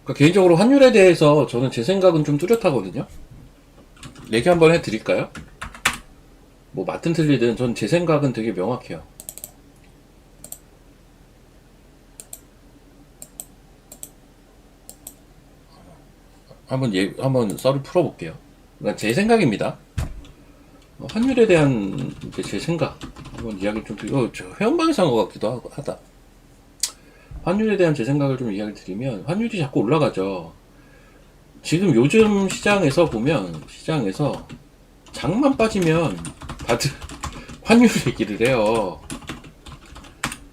그러니까 개인적으로 환율에 대해서 저는 제 생각은 좀 뚜렷하거든요. 얘기 한번 해드릴까요? 뭐 맞든 틀리든 전 제 생각은 되게 명확해요. 한번 썰을 풀어볼게요. 그러니까 제 생각입니다. 환율에 대한 이제 제 생각 한번 이야기를 좀 드리고 저 회원방에서 한 것 같기도 하다. 환율에 대한 제 생각을 좀 이야기를 드리면 환율이 자꾸 올라가죠. 지금 요즘 시장에서 보면 시장에서 장만 빠지면 다들 환율 얘기를 해요.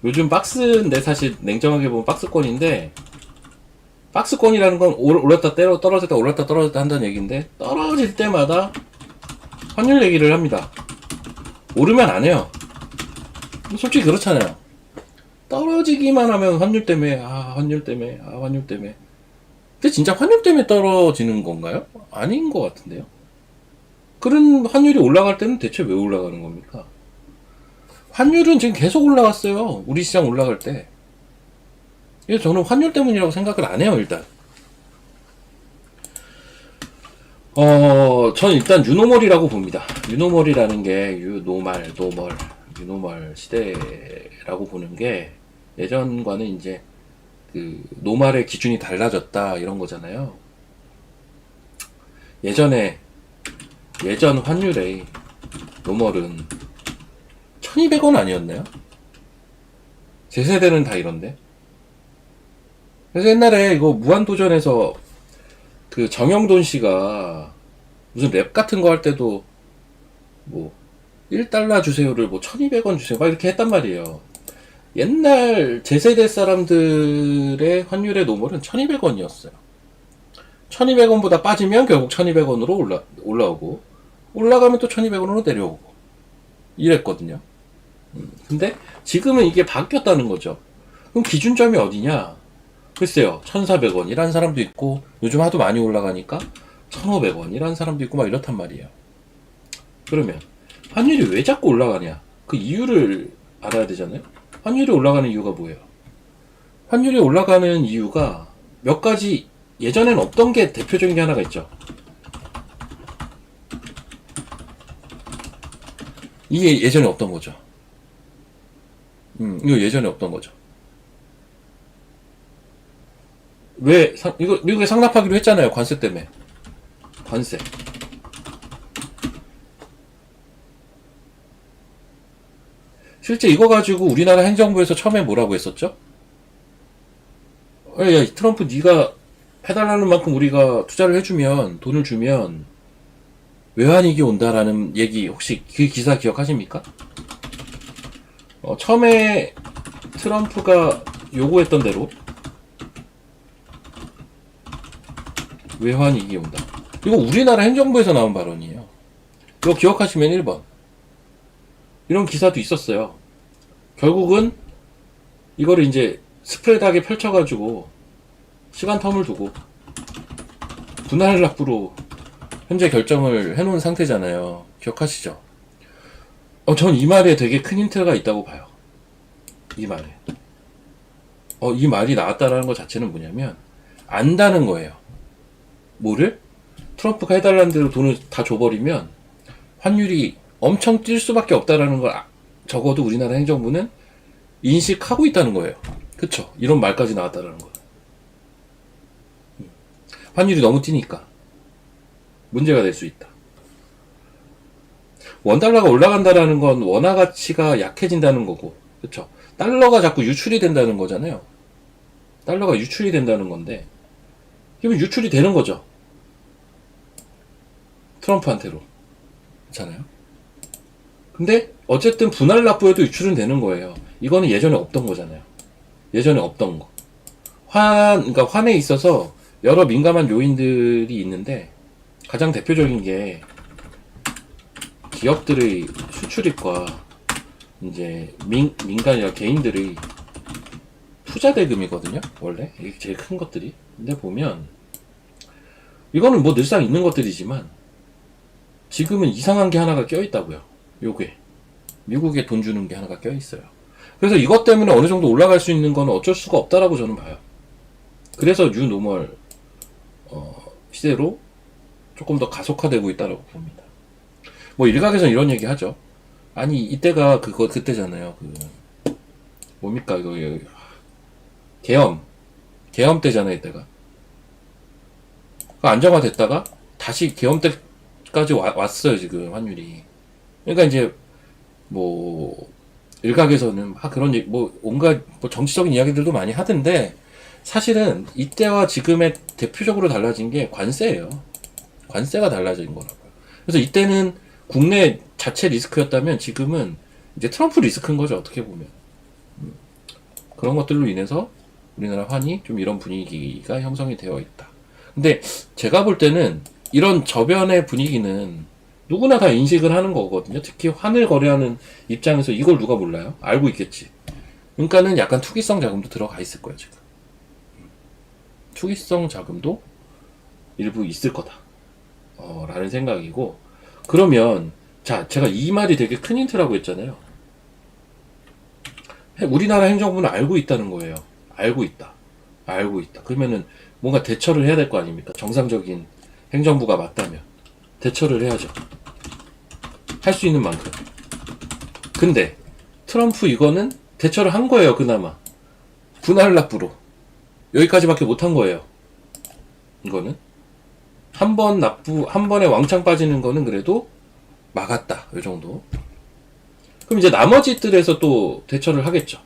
요즘 박스인데 사실 냉정하게 보면 박스권인데 박스권이라는 건 올랐다 떨어졌다 올랐다 떨어졌다 한다는 얘기인데 떨어질 때마다 환율 얘기를 합니다. 오르면 안 해요. 솔직히 그렇잖아요. 떨어지기만 하면 환율 때문에 환율 때문에 환율 때문에. 근데 진짜 환율 때문에 떨어지는 건가요? 아닌 것 같은데요. 그런 환율이 올라갈 때는 대체 왜 올라가는 겁니까? 환율은 지금 계속 올라갔어요. 우리 시장 올라갈 때. 그래서 저는 환율 때문이라고 생각을 안 해요, 일단. 전 일단 유노멀이라고 봅니다. 유노멀이라는 게 유노멀 시대라고 보는 게 예전과는 이제 그 노멀의 기준이 달라졌다 이런 거잖아요. 예전 환율의 노멀은 1200원 아니었나요? 제 세대는 다 이런데. 그래서 옛날에 이거 무한도전에서 그 정영돈 씨가 무슨 랩 같은 거 할 때도 뭐 1달러 주세요를 뭐 1200원 주세요 막 이렇게 했단 말이에요. 옛날 제 세대 사람들의 환율의 노멀은 1200원이었어요. 1200원보다 빠지면 결국 1200원으로 올라오고 올라가면 또 1200원으로 내려오고 이랬거든요. 근데 지금은 이게 바뀌었다는 거죠. 그럼 기준점이 어디냐? 글쎄요, 1400원이라는 사람도 있고 요즘 하도 많이 올라가니까 1500원이라는 사람도 있고 막 이렇단 말이에요. 그러면 환율이 왜 자꾸 올라가냐? 그 이유를 알아야 되잖아요. 환율이 올라가는 이유가 뭐예요? 환율이 올라가는 이유가 몇 가지 예전엔 없던 게 대표적인 게 하나가 있죠. 이게 예전에 없던 거죠. 이거 예전에 없던 거죠. 왜 이거 미국에 상납하기로 했잖아요. 관세 때문에. 관세. 실제 이거 가지고 우리나라 행정부에서 처음에 뭐라고 했었죠? 야, 트럼프 네가 해달라는 만큼 우리가 투자를 해주면 돈을 주면 외환위기 온다라는 얘기 혹시 그 기사 기억하십니까? 처음에 트럼프가 요구했던 대로 외환위기 온다. 이거 우리나라 행정부에서 나온 발언이에요. 이거 기억하시면 1번. 이런 기사도 있었어요. 결국은 이거를 이제 스프레드하게 펼쳐가지고 시간 텀을 두고 분할 납부로 현재 결정을 해놓은 상태잖아요. 기억하시죠? 전 이 말에 되게 큰 힌트가 있다고 봐요. 이 말에. 이 말이 나왔다라는 것 자체는 뭐냐면 안다는 거예요. 뭐를? 트럼프가 해달라는 대로 돈을 다 줘버리면 환율이 엄청 뛸 수밖에 없다라는 걸 적어도 우리나라 행정부는 인식하고 있다는 거예요. 그쵸? 이런 말까지 나왔다는 거예요. 환율이 너무 뛰니까 문제가 될 수 있다. 원달러가 올라간다라는 건 원화 가치가 약해진다는 거고, 그쵸? 달러가 자꾸 유출이 된다는 거잖아요. 달러가 유출이 된다는 건데, 이건 유출이 되는 거죠. 트럼프한테로. 그렇잖아요. 근데 어쨌든 분할 납부에도 유출은 되는 거예요. 이거는 예전에 없던 거잖아요. 예전에 없던 거. 그러니까 환에 있어서 여러 민감한 요인들이 있는데 가장 대표적인 게 기업들의 수출입과 이제 민간이나 개인들의 투자 대금이거든요. 원래 이게 제일 큰 것들이. 근데 보면 이거는 뭐 늘상 있는 것들이지만 지금은 이상한 게 하나가 껴있다고요. 요게 미국에 돈 주는 게 하나가 껴있어요. 그래서 이것 때문에 어느 정도 올라갈 수 있는 건 어쩔 수가 없다라고 저는 봐요. 그래서 뉴노멀 시대로 조금 더 가속화되고 있다라고 봅니다. 뭐 일각에서는 이런 얘기 하죠. 아니 이때가 그때잖아요. 뭡니까 이거 계엄 때잖아요. 이때가 안정화됐다가 다시 계엄 때까지 왔어요. 지금 환율이. 그러니까 이제 뭐 일각에서는 그런 뭐 온갖 뭐 정치적인 이야기들도 많이 하던데 사실은 이때와 지금의 대표적으로 달라진 게 관세예요. 관세가 달라진 거라고요. 그래서 이때는 국내 자체 리스크였다면 지금은 이제 트럼프 리스크인 거죠. 어떻게 보면 그런 것들로 인해서 우리나라 환이 좀 이런 분위기가 형성이 되어 있다. 근데 제가 볼 때는 이런 저변의 분위기는 누구나 다 인식을 하는 거거든요. 특히 환을 거래하는 입장에서 이걸 누가 몰라요? 알고 있겠지. 그러니까는 약간 투기성 자금도 들어가 있을 거예요, 지금. 투기성 자금도 일부 있을 거다. 라는 생각이고. 그러면, 자, 제가 이 말이 되게 큰 힌트라고 했잖아요. 우리나라 행정부는 알고 있다는 거예요. 알고 있다. 알고 있다. 그러면은 뭔가 대처를 해야 될 거 아닙니까? 정상적인 행정부가 맞다면. 대처를 해야죠. 할 수 있는 만큼. 근데 트럼프 이거는 대처를 한 거예요. 그나마 분할 납부로 여기까지밖에 못 한 거예요. 이거는 한 번에 왕창 빠지는 거는 그래도 막았다. 이 정도. 그럼 이제 나머지들에서 또 대처를 하겠죠.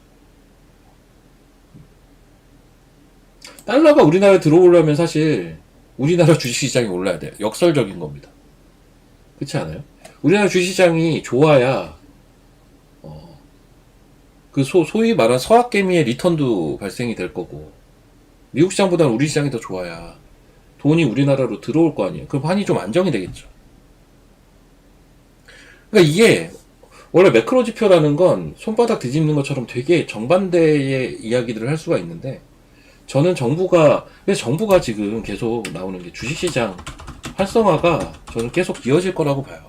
달러가 우리나라에 들어오려면 사실 우리나라 주식시장이 올라야 돼요. 역설적인 겁니다. 그렇지 않아요? 우리나라 주식시장이 좋아야 소위 말한 서학개미의 리턴도 발생이 될 거고 미국 시장보다는 우리 시장이 더 좋아야 돈이 우리나라로 들어올 거 아니에요. 그럼 환이 좀 안정이 되겠죠. 그러니까 이게 원래 매크로 지표라는 건 손바닥 뒤집는 것처럼 되게 정반대의 이야기들을 할 수가 있는데 저는 그래서 정부가 지금 계속 나오는 게 주식시장 활성화가 저는 계속 이어질 거라고 봐요.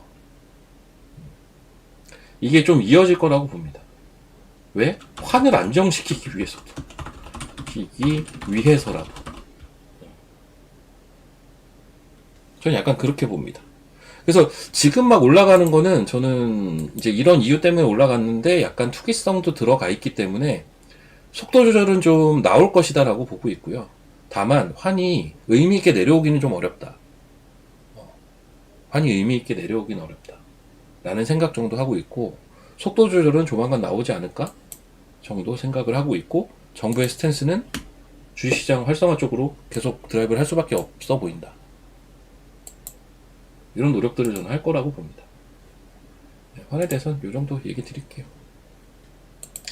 이게 좀 이어질 거라고 봅니다. 왜? 환을 안정시키기 위해서라고. 저는 약간 그렇게 봅니다. 그래서 지금 막 올라가는 거는 저는 이제 이런 이유 때문에 올라갔는데 약간 투기성도 들어가 있기 때문에 속도 조절은 좀 나올 것이다라고 보고 있고요. 다만 환이 의미 있게 내려오기는 좀 어렵다. 환이 의미 있게 내려오기는 어렵다. 라는 생각 정도 하고 있고 속도 조절은 조만간 나오지 않을까 정도 생각을 하고 있고 정부의 스탠스는 주식시장 활성화 쪽으로 계속 드라이브를 할 수밖에 없어 보인다. 이런 노력들을 저는 할 거라고 봅니다. 네, 환에 대해서는 이 정도 얘기 드릴게요.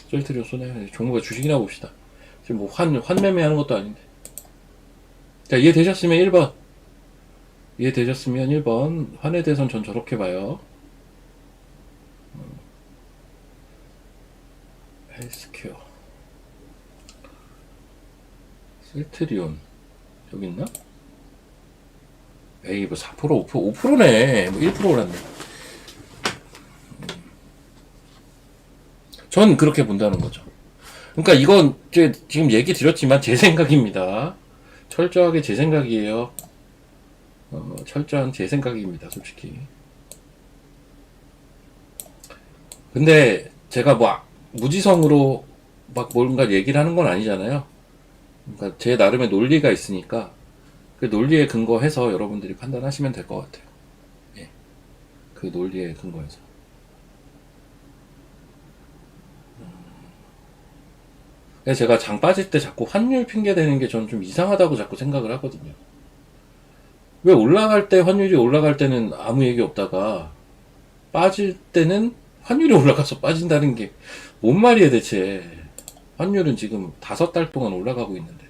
셀트리온 손해 종목의 주식이나 봅시다. 지금 뭐 환 매매하는 것도 아닌데. 자, 이해되셨으면 1번. 이해되셨으면 1번. 환에 대해서는 전 저렇게 봐요. 헬스케어. 셀트리온. 여기 있나? 에이, 뭐 4%, 5%네. 뭐 1%랐네. 전 그렇게 본다는 거죠. 그러니까 이건 지금 얘기 드렸지만 제 생각입니다. 철저하게 제 생각이에요. 철저한 제 생각입니다, 솔직히. 근데 제가 뭐 무지성으로 막 뭔가 얘기를 하는 건 아니잖아요. 그러니까 제 나름의 논리가 있으니까 그 논리에 근거해서 여러분들이 판단하시면 될 것 같아요. 예, 그 논리에 근거해서. 그래서 제가 장 빠질 때 자꾸 환율 핑계 대는 게 저는 좀 이상하다고 자꾸 생각을 하거든요. 왜 올라갈 때 환율이 올라갈 때는 아무 얘기 없다가 빠질 때는 환율이 올라가서 빠진다는 게 뭔 말이에요 대체. 환율은 지금 5달 동안 올라가고 있는데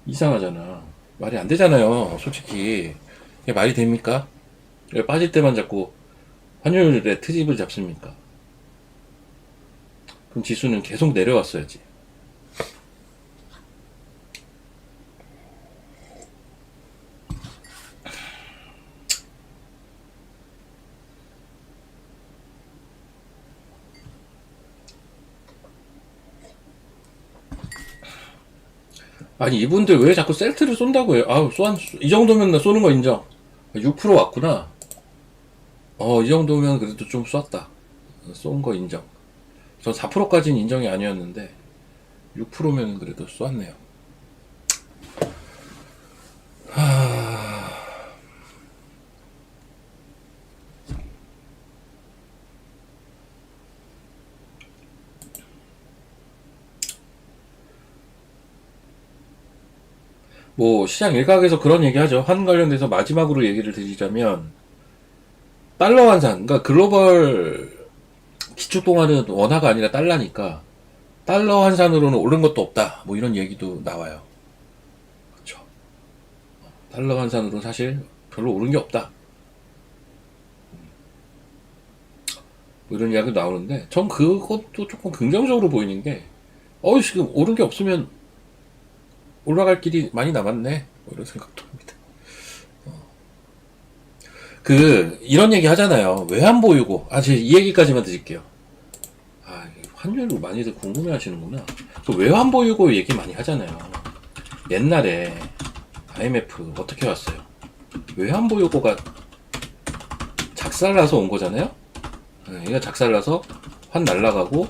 이상하잖아. 말이 안 되잖아요 솔직히. 이게 말이 됩니까? 왜 빠질 때만 자꾸 환율의 트집을 잡습니까? 그럼 지수는 계속 내려왔어야지. 아니 이분들 왜 자꾸 셀트를 쏜다고 해요? 아우 이 정도면 나 쏘는 거 인정. 6% 왔구나. 이 정도면 그래도 좀 쐈다. 쏜 거 인정. 저 4%까지는 인정이 아니었는데 6%면 그래도 쐈네요. 뭐 시장 일각에서 그런 얘기하죠. 환 관련돼서 마지막으로 얘기를 드리자면 달러 환산, 그러니까 글로벌 기축통화는 원화가 아니라 달러니까 달러 환산으로는 오른 것도 없다. 뭐 이런 얘기도 나와요. 그렇죠. 달러 환산으로 사실 별로 오른 게 없다. 뭐 이런 이야기도 나오는데 전 그것도 조금 긍정적으로 보이는 게 지금 오른 게 없으면 올라갈 길이 많이 남았네. 뭐 이런 생각도 합니다. 이런 얘기 하잖아요. 외환보유고. 제가 이 얘기까지만 드릴게요. 환율을 많이들 궁금해 하시는구나. 외환보유고 얘기 많이 하잖아요. 옛날에 IMF 어떻게 왔어요? 외환보유고가 작살나서 온 거잖아요? 얘가 작살나서 환 날라가고,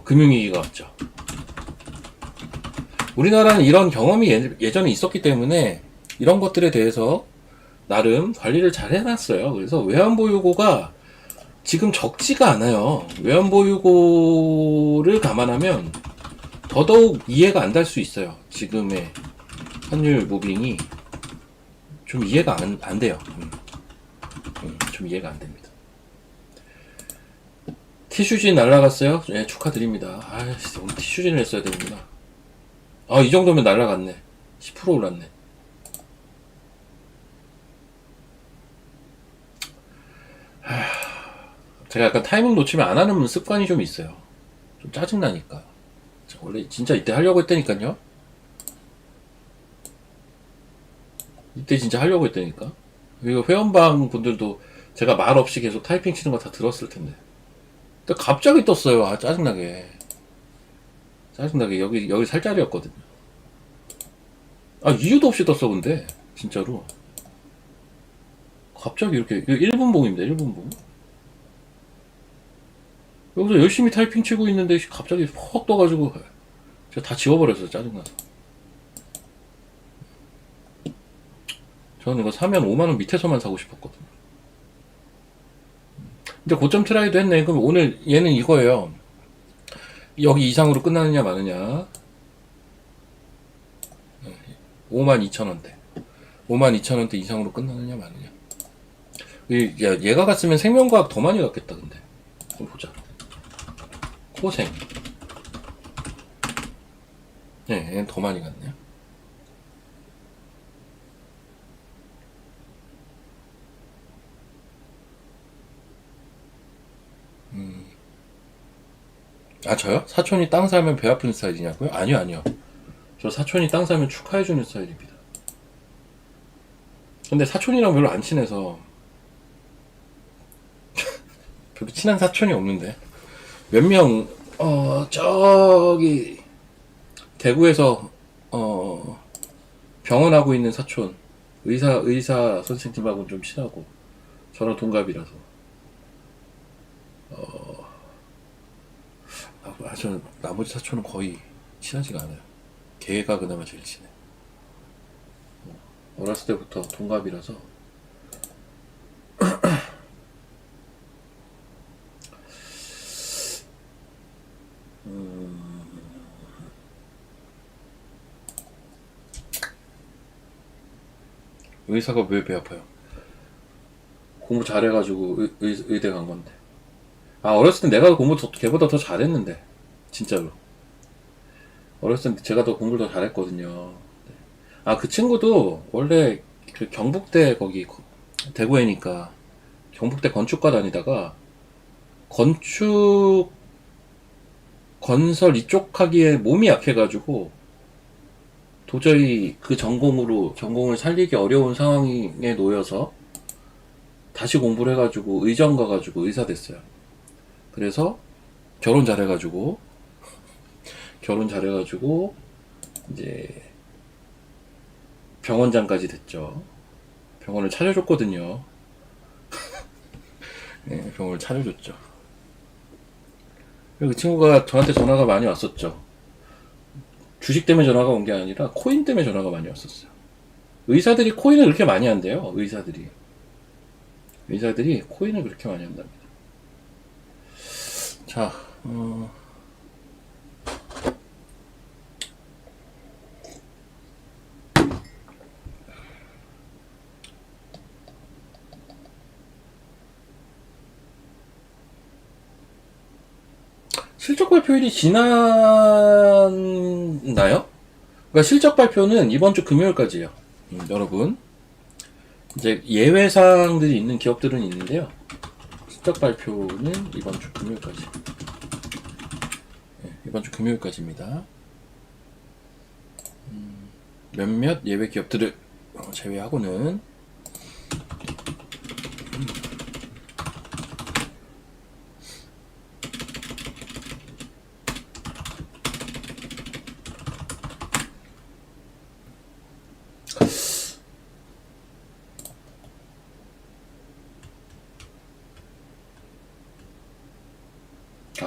금융위기가 왔죠. 우리나라는 이런 경험이 예전에 있었기 때문에 이런 것들에 대해서 나름 관리를 잘 해놨어요. 그래서 외환보유고가 지금 적지가 않아요. 외환보유고를 감안하면 더더욱 이해가 안 될 수 있어요. 지금의 환율 무빙이 좀 이해가 안 돼요. 좀 이해가 안 됩니다. 티슈진 날라갔어요? 네, 축하드립니다. 오늘 티슈진을 했어야 되는구나. 이 정도면 날라갔네. 10% 올랐네. 제가 약간 타이밍 놓치면 안 하는 습관이 좀 있어요. 좀 짜증나니까. 원래 진짜 이때 하려고 했다니까요. 이때 진짜 하려고 했다니까. 그리고 회원방 분들도 제가 말 없이 계속 타이핑 치는 거 다 들었을 텐데. 근데 갑자기 떴어요. 짜증나게. 여기 살 자리였거든요. 이유도 없이 떴어 근데 진짜로. 갑자기 이렇게 1분봉입니다. 1분봉. 여기서 열심히 타이핑 치고 있는데 갑자기 퍽 떠가지고 제가 다 지워버렸어요. 짜증나서. 저는 이거 사면 5만원 밑에서만 사고 싶었거든요. 근데 고점 트라이도 했네. 그럼 오늘 얘는 이거예요. 여기 이상으로 끝나느냐 마느냐. 52,000원대 52,000원대 이상으로 끝나느냐 마느냐. 얘가 갔으면 생명과학 더 많이 갔겠다. 근데 좀 보자. 코생. 네, 얘는 더 많이 갔네요. 저요? 사촌이 땅 사면 배 아픈 스타일이냐고요? 아니요. 저 사촌이 땅 사면 축하해주는 스타일입니다. 근데 사촌이랑 별로 안 친해서 별로 친한 사촌이 없는데 몇 명 저기 대구에서 병원 하고 있는 사촌 의사 선생님하고는 좀 친하고 저랑 동갑이라서 저는 나머지 사촌은 거의 친하지가 않아요. 걔가 그나마 제일 친해. 어렸을 때부터 동갑이라서. 의사가 왜 배 아파요? 공부 잘해가지고 의대 간 건데. 아, 어렸을 땐 내가 공부 걔보다 더 잘했는데. 진짜로. 어렸을 땐 제가 더 공부를 더 잘했거든요. 아, 그 친구도 원래 그 경북대 거기 대구에니까 경북대 건축과 다니다가 건축 건설 이쪽 하기에 몸이 약해가지고 도저히 그 전공을 살리기 어려운 상황에 놓여서 다시 공부를 해가지고 의정 가가지고 의사 됐어요. 그래서 결혼 잘해가지고 이제 병원장까지 됐죠. 병원을 차려줬거든요. 네, 병원을 차려줬죠. 그 친구가 저한테 전화가 많이 왔었죠. 주식 때문에 전화가 온 게 아니라 코인 때문에 전화가 많이 왔었어요. 의사들이 코인을 그렇게 많이 한대요. 의사들이 코인을 그렇게 많이 한답니다. 자, 실적 발표일이 지났나요? 그러니까 실적 발표는 이번 주 금요일까지예요. 여러분, 이제 예외사항들이 있는 기업들은 있는데요. 실적 발표는 이번 주 금요일까지. 네, 이번 주 금요일까지입니다. 몇몇 예외 기업들을 제외하고는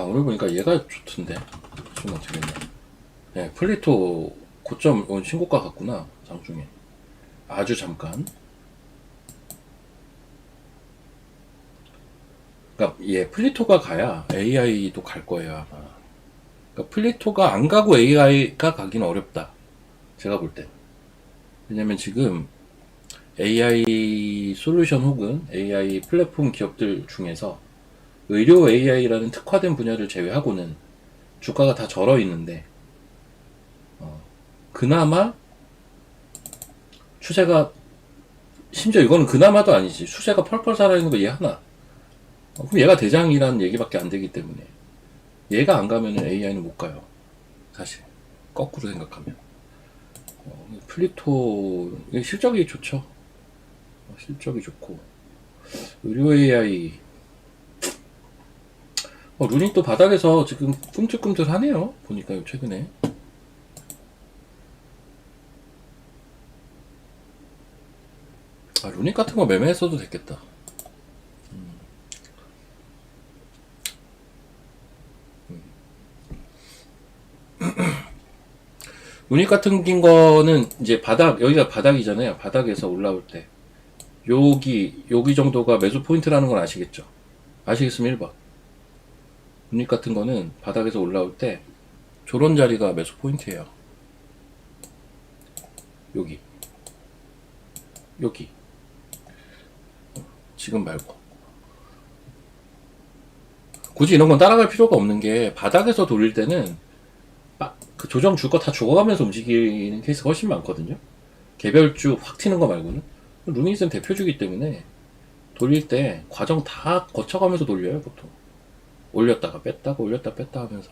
오늘 보니까 얘가 좋던데. 좀 어떻게 했나. 네, 플리토 고점 신고가 갔구나. 장중에. 아주 잠깐. 그러니까 얘 플리토가 가야 AI도 갈 거예요, 아마. 그러니까 플리토가 안 가고 AI가 가기는 어렵다. 제가 볼 때. 왜냐면 지금 AI 솔루션 혹은 AI 플랫폼 기업들 중에서 의료 AI라는 특화된 분야를 제외하고는 주가가 다 절어 있는데, 그나마 추세가, 심지어 이거는 그나마도 아니지. 추세가 펄펄 살아있는 거 얘 하나. 그럼 얘가 대장이라는 얘기밖에 안 되기 때문에 얘가 안 가면은 AI는 못 가요. 사실. 거꾸로 생각하면. 플리토, 실적이 좋죠. 실적이 좋고. 의료 AI, 룬이 또 바닥에서 지금 꿈틀꿈틀 하네요. 보니까요, 최근에. 룬이 같은 거 매매했어도 됐겠다. 룬이 같은 긴 거는 이제 여기가 바닥이잖아요. 바닥에서 올라올 때. 여기 정도가 매수 포인트라는 건 아시겠죠? 아시겠으면 1번. 룬이 같은 거는 바닥에서 올라올 때, 저런 자리가 매수 포인트예요. 여기. 지금 말고. 굳이 이런 건 따라갈 필요가 없는 게, 바닥에서 돌릴 때는 그 조정 줄 거 다 죽어가면서 움직이는 케이스가 훨씬 많거든요. 개별주 확 튀는 거 말고는. 루미닛은 대표주기 때문에 돌릴 때 과정 다 거쳐가면서 돌려요, 보통. 올렸다가 뺐다가 올렸다 뺐다 하면서.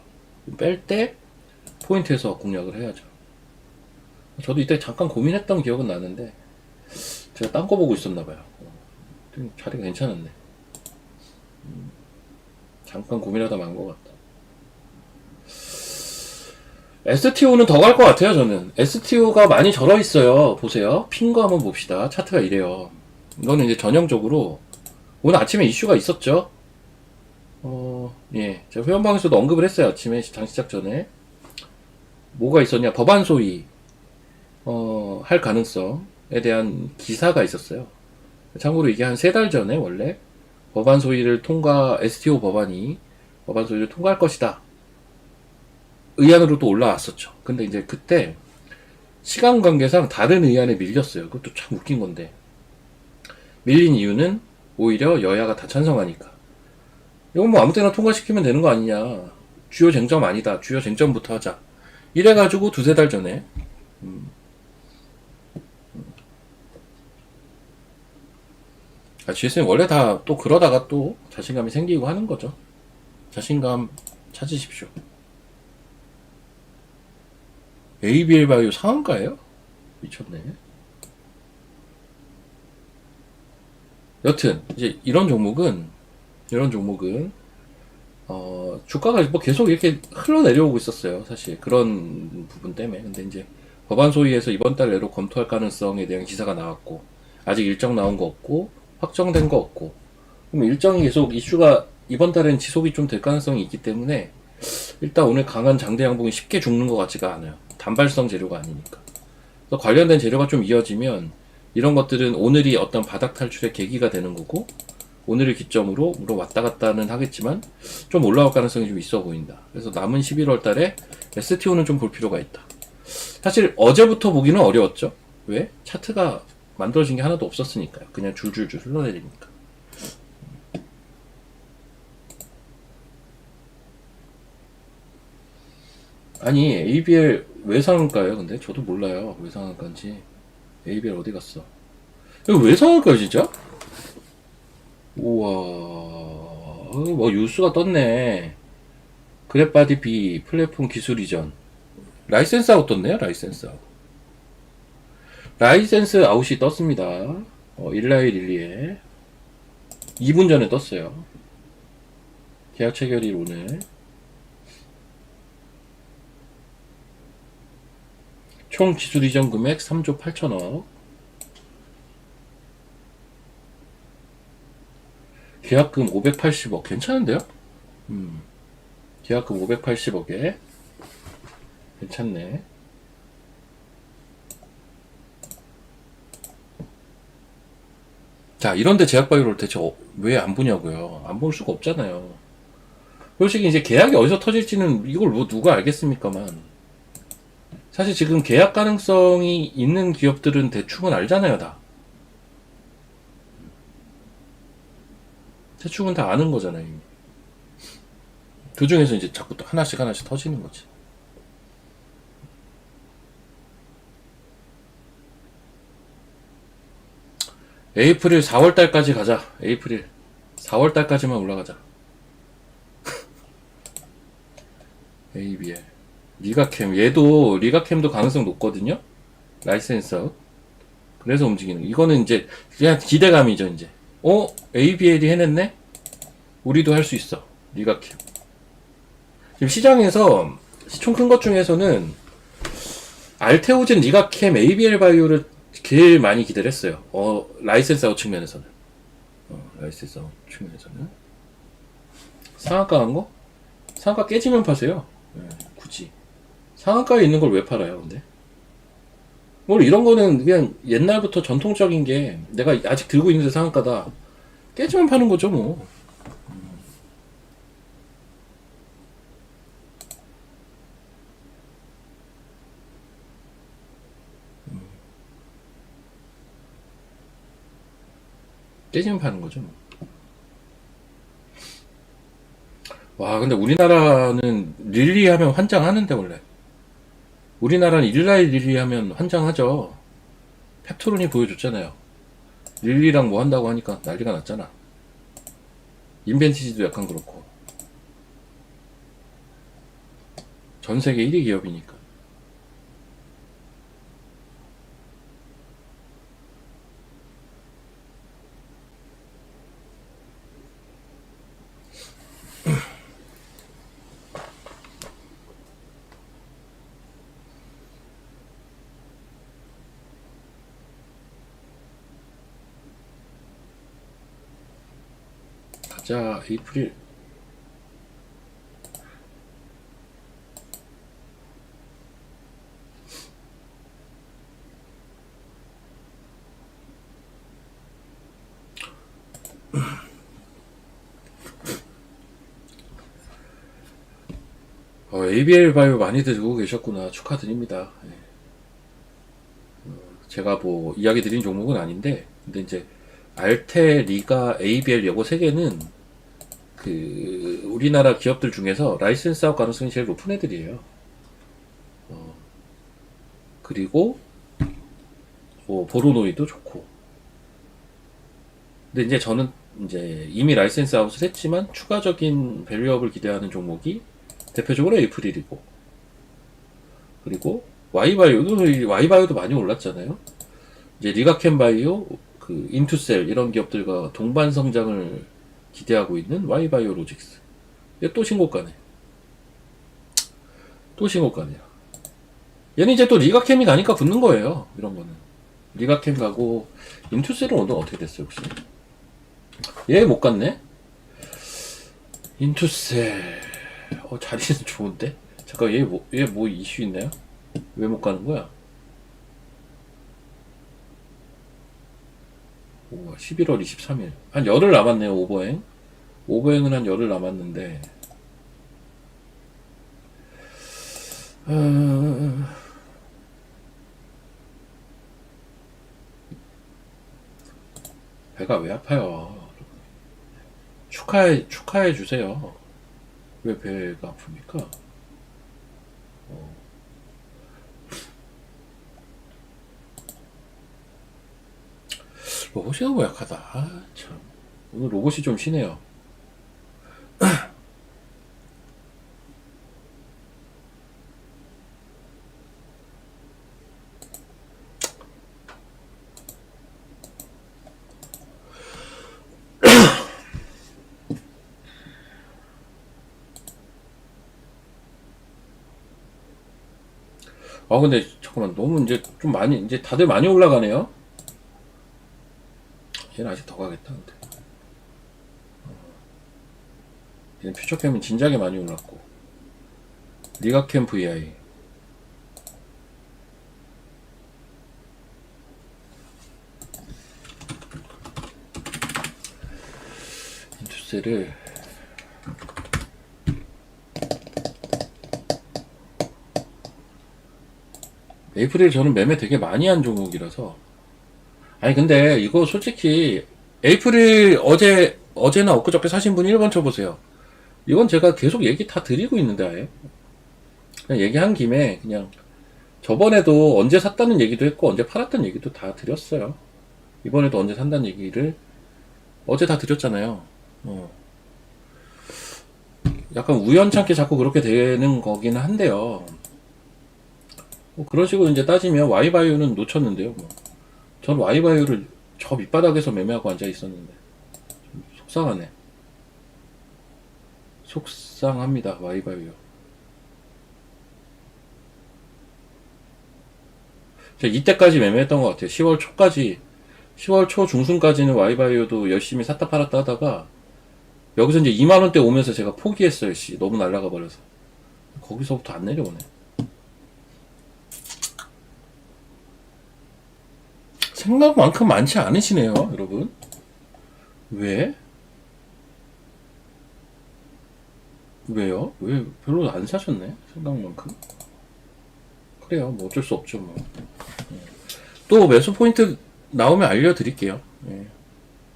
뺄 때 포인트에서 공략을 해야죠. 저도 이때 잠깐 고민했던 기억은 나는데 제가 딴 거 보고 있었나봐요. 자리가 괜찮았네. 잠깐 고민하다 만 것 같다. STO는 더 갈 것 같아요, 저는. STO가 많이 절어 있어요. 보세요. 핀 거 한번 봅시다. 차트가 이래요. 이거는 이제 전형적으로 오늘 아침에 이슈가 있었죠. 예. 제가 회원방에서도 언급을 했어요. 아침에 장 시작 전에. 뭐가 있었냐. 법안 소위, 할 가능성에 대한 기사가 있었어요. 참고로 이게 한 3달 전에 원래 법안 소위를 STO 법안이 법안 소위를 통과할 것이다. 의안으로 또 올라왔었죠. 근데 이제 그때 시간 관계상 다른 의안에 밀렸어요. 그것도 참 웃긴 건데. 밀린 이유는 오히려 여야가 다 찬성하니까. 이건 뭐 아무 때나 통과시키면 되는 거 아니냐. 주요 쟁점 아니다. 주요 쟁점부터 하자. 이래가지고 2~3달 전에 GS는 원래 다 또 그러다가 또 자신감이 생기고 하는 거죠. 자신감 찾으십시오. ABL 바이오 상한가예요? 미쳤네. 여튼 이제 이런 종목은 주가가 뭐 계속 이렇게 흘러내려오고 있었어요. 사실 그런 부분 때문에. 근데 이제 법안 소위에서 이번 달 내로 검토할 가능성에 대한 기사가 나왔고, 아직 일정 나온 거 없고 확정된 거 없고, 그럼 일정이 계속 이슈가 이번 달엔 지속이 좀 될 가능성이 있기 때문에 일단 오늘 강한 장대 양봉이 쉽게 죽는 것 같지가 않아요. 단발성 재료가 아니니까. 그래서 관련된 재료가 좀 이어지면 이런 것들은 오늘이 어떤 바닥 탈출의 계기가 되는 거고, 오늘을 기점으로 물어 왔다 갔다는 하겠지만 좀 올라올 가능성이 좀 있어 보인다. 그래서 남은 11월 달에 STO는 좀 볼 필요가 있다. 사실 어제부터 보기는 어려웠죠. 왜? 차트가 만들어진 게 하나도 없었으니까요. 그냥 줄줄줄 흘러내리니까. 아니, ABL 왜 상한가요? 근데 저도 몰라요. 왜 상한가인지. ABL 어디 갔어? 이거 왜 상한가요, 진짜? 우와, 뭐 뉴스가 떴네. 그랩바디 B 플랫폼 기술 이전. 라이센스 아웃 떴네요. 라이센스 아웃. 라이센스 아웃이 떴습니다. 일라이 릴리에 2분 전에 떴어요. 계약 체결일 오늘. 총 기술 이전 금액 3조 8천억. 계약금 580억. 괜찮은데요? 계약금 580억에. 괜찮네. 자, 이런데 제약바이오를 대체 왜 안 보냐고요. 안 볼 수가 없잖아요. 솔직히 이제 계약이 어디서 터질지는 이걸 뭐 누가 알겠습니까만. 사실 지금 계약 가능성이 있는 기업들은 대충은 알잖아요, 다. 대충은 다 아는 거잖아요, 이미. 그 중에서 이제 자꾸 또 하나씩 터지는 거지. 에이프릴 4월달까지 가자. 에이프릴 4월달까지만 올라가자. ABL 리가캠, 얘도 리가캠도 가능성 높거든요. 라이센서. 그래서 움직이는. 이거는 이제 그냥 기대감이죠. 이제 ABL이 해냈네. 우리도 할 수 있어. 리가캠. 지금 시장에서 시총 큰 것 중에서는 알테오젠, 리가캠, ABL 바이오를 제일 많이 기대를 했어요. 라이센스 아웃 측면에서는. 라이센스 아웃 측면에서는. 상한가 한 거? 상한가 깨지면 파세요. 네, 굳이. 상한가에 있는 걸 왜 팔아요, 근데? 뭘 이런 거는 그냥 옛날부터 전통적인 게 내가 아직 들고 있는데 상한가다. 깨지면 파는 거죠, 뭐. 깨지면 파는 거죠, 뭐. 와, 근데 우리나라는 릴리 하면 환장하는데, 원래. 우리나라는 일라이 릴리 하면 환장하죠. 펩토론이 보여줬잖아요. 릴리랑 뭐 한다고 하니까 난리가 났잖아. 인벤티지도 약간 그렇고. 전 세계 1위 기업이니까. 가자, 에이프릴. ABL 바이오 많이 들고 계셨구나. 축하드립니다. 예. 제가 뭐 이야기 드린 종목은 아닌데, 근데 이제 알테, 리가, ABL 요거 세 개는 그 우리나라 기업들 중에서 라이센스 아웃 가능성이 제일 높은 애들이에요. 그리고 뭐 보로노이도 좋고. 근데 이제 저는 이제 이미 라이센스 아웃을 했지만 추가적인 밸류업을 기대하는 종목이 대표적으로 에이프릴이고, 그리고 Y바이오도 많이 올랐잖아요. 이제 리가켄 바이오, 그 인투셀 이런 기업들과 동반 성장을 기대하고 있는 Y바이오 로직스. 얘 또 신고가네. 또 신고가네요. 얘는 이제 또 리가캠이 가니까 붙는 거예요. 이런 거는. 리가캠 가고 인투셀은 오늘 어떻게 됐어요 혹시? 얘 못 갔네? 인투셀 자리는 좋은데? 잠깐 얘 뭐 이슈 있나요? 왜 못 가는 거야? 11월 23일 한 열흘 남았네요. 오버행은 한 열흘 남았는데 배가 왜 아파요? 축하해 주세요. 왜 배가 아픕니까? 로봇이 너무 약하다. 참. 오늘 로봇이 좀 쉬네요. 근데 잠깐만, 너무 이제 좀 많이, 이제 다들 많이 올라가네요. 얘는 아직 더 가겠다. 근데. 얘는 퓨처캠은 진작에 많이 올랐고. 리가캠 VI. 인투셀을 에이프릴 저는 매매 되게 많이 한 종목이라서. 아니 근데 이거 솔직히 에이프릴 어제나 엊그저께 사신 분 1번 쳐보세요. 이건 제가 계속 얘기 다 드리고 있는데 아예 그냥 얘기한 김에 그냥 저번에도 언제 샀다는 얘기도 했고 언제 팔았다는 얘기도 다 드렸어요. 이번에도 언제 산다는 얘기를 어제 다 드렸잖아요. 약간 우연찮게 자꾸 그렇게 되는 거긴 한데요. 뭐 그런 식으로 이제 따지면 Y바이오는 놓쳤는데요. 전 Y바이오를 저 밑바닥에서 매매하고 앉아 있었는데 좀 속상하네. 속상합니다. Y바이오. 제가 이때까지 매매했던 것 같아요. 10월 초 중순까지는 Y바이오도 열심히 샀다 팔았다 하다가 여기서 이제 2만원대 오면서 제가 포기했어요. 너무 날아가 버려서. 거기서부터 안 내려오네. 생각만큼 많지 않으시네요, 여러분. 왜? 왜요? 왜 별로 안 사셨네? 생각만큼. 그래요, 뭐 어쩔 수 없죠, 뭐. 또 매수 포인트 나오면 알려드릴게요. 예.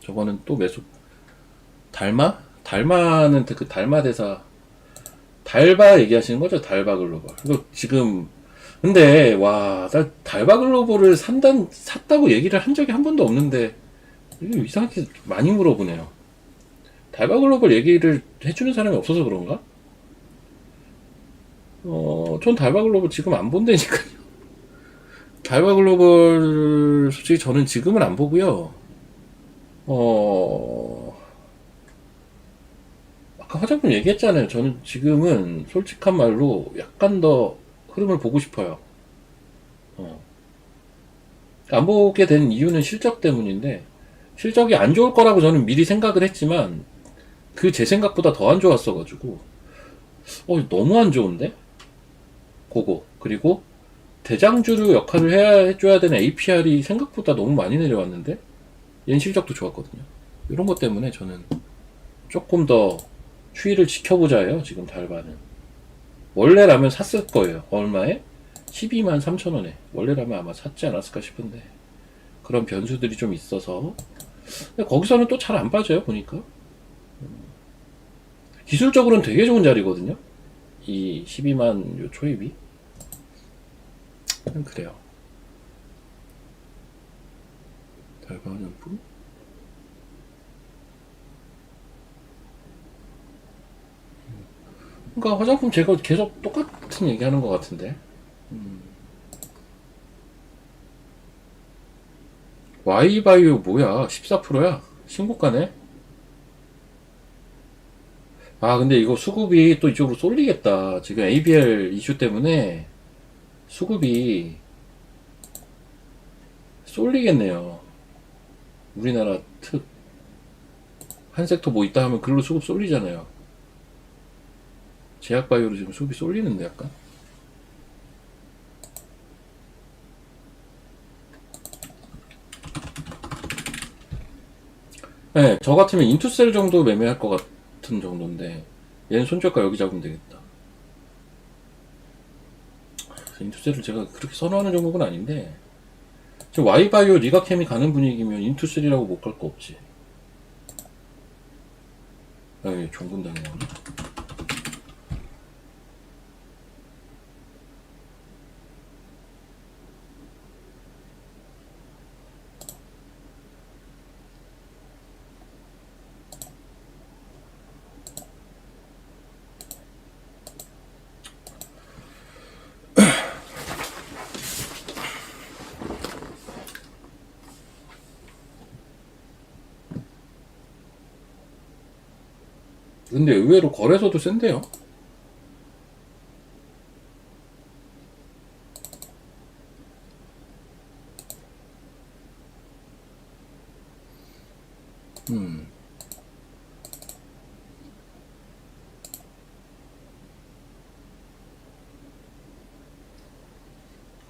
저거는 또 매수. 달마는 그 달마 대사. 달바 얘기하시는 거죠? 달바 글로벌. 이거 지금 근데 와, 나 달바 글로벌을 샀다고 얘기를 한 적이 한 번도 없는데 이거 이상하게 많이 물어보네요. 달바 글로벌 얘기를 해주는 사람이 없어서 그런가? 전 달바 글로벌 지금 안 본다니까요. 달바 글로벌 솔직히 저는 지금은 안 보고요. 아까 화장품 얘기했잖아요. 저는 지금은 솔직한 말로 약간 더 흐름을 보고 싶어요. 안 보게 된 이유는 실적 때문인데 실적이 안 좋을 거라고 저는 미리 생각을 했지만 그 제 생각보다 더 안 좋았어가지고 너무 안 좋은데? 그리고 대장주류 역할을 해줘야 되는 APR이 생각보다 너무 많이 내려왔는데 얘는 실적도 좋았거든요. 이런 것 때문에 저는 조금 더 추이를 지켜보자 해요. 지금 달바는 원래라면 샀을 거예요. 얼마에? 12만 3천 원에. 원래라면 아마 샀지 않았을까 싶은데 그런 변수들이 좀 있어서. 근데 거기서는 또 잘 안 빠져요 보니까. 기술적으로는 되게 좋은 자리거든요. 이 12만 요 초입이. 그래요. 달바화장품? 그러니까 화장품 제가 계속 똑같은 얘기하는 것 같은데. Y바이오 뭐야? 14%야? 신고가네? 아, 근데 이거 수급이 또 이쪽으로 쏠리겠다. 지금 ABL 이슈 때문에 수급이 쏠리겠네요. 우리나라 특. 한 섹터 뭐 있다 하면 글로 수급 쏠리잖아요. 제약바이오로 지금 수급이 쏠리는데 약간. 네, 저 같으면 인투셀 정도 매매할 것 같은 정도인데 얘는 손절가 여기 잡으면 되겠다. 인투셀을 제가 그렇게 선호하는 종목은 아닌데 지금 Y바이오 리가캠이 가는 분위기면 인투셀이라고 못 갈 거 없지. 아, 종군당이 나오네. 근데 의외로 거래소도 센데요.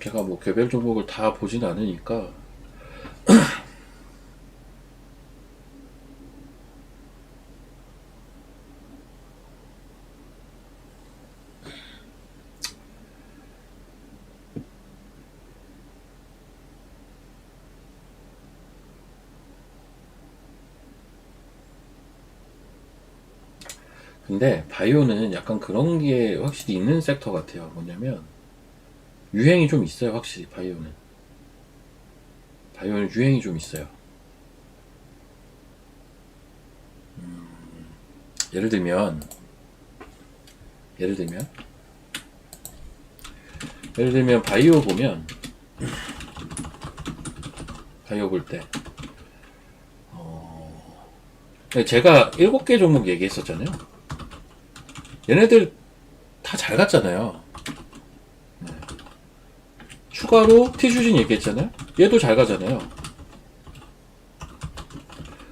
제가 뭐 개별 종목을 다 보진 않으니까. 근데 바이오는 약간 그런 게 확실히 있는 섹터 같아요. 뭐냐면 유행이 좀 있어요. 확실히 바이오는 유행이 좀 있어요. 예를 들면 예를 들면 예를 들면 바이오 보면 바이오 볼 때 제가 7개 종목 얘기했었잖아요. 얘네들 다 잘 갔잖아요. 추가로 티슈진 얘기했잖아요. 얘도 잘 가잖아요.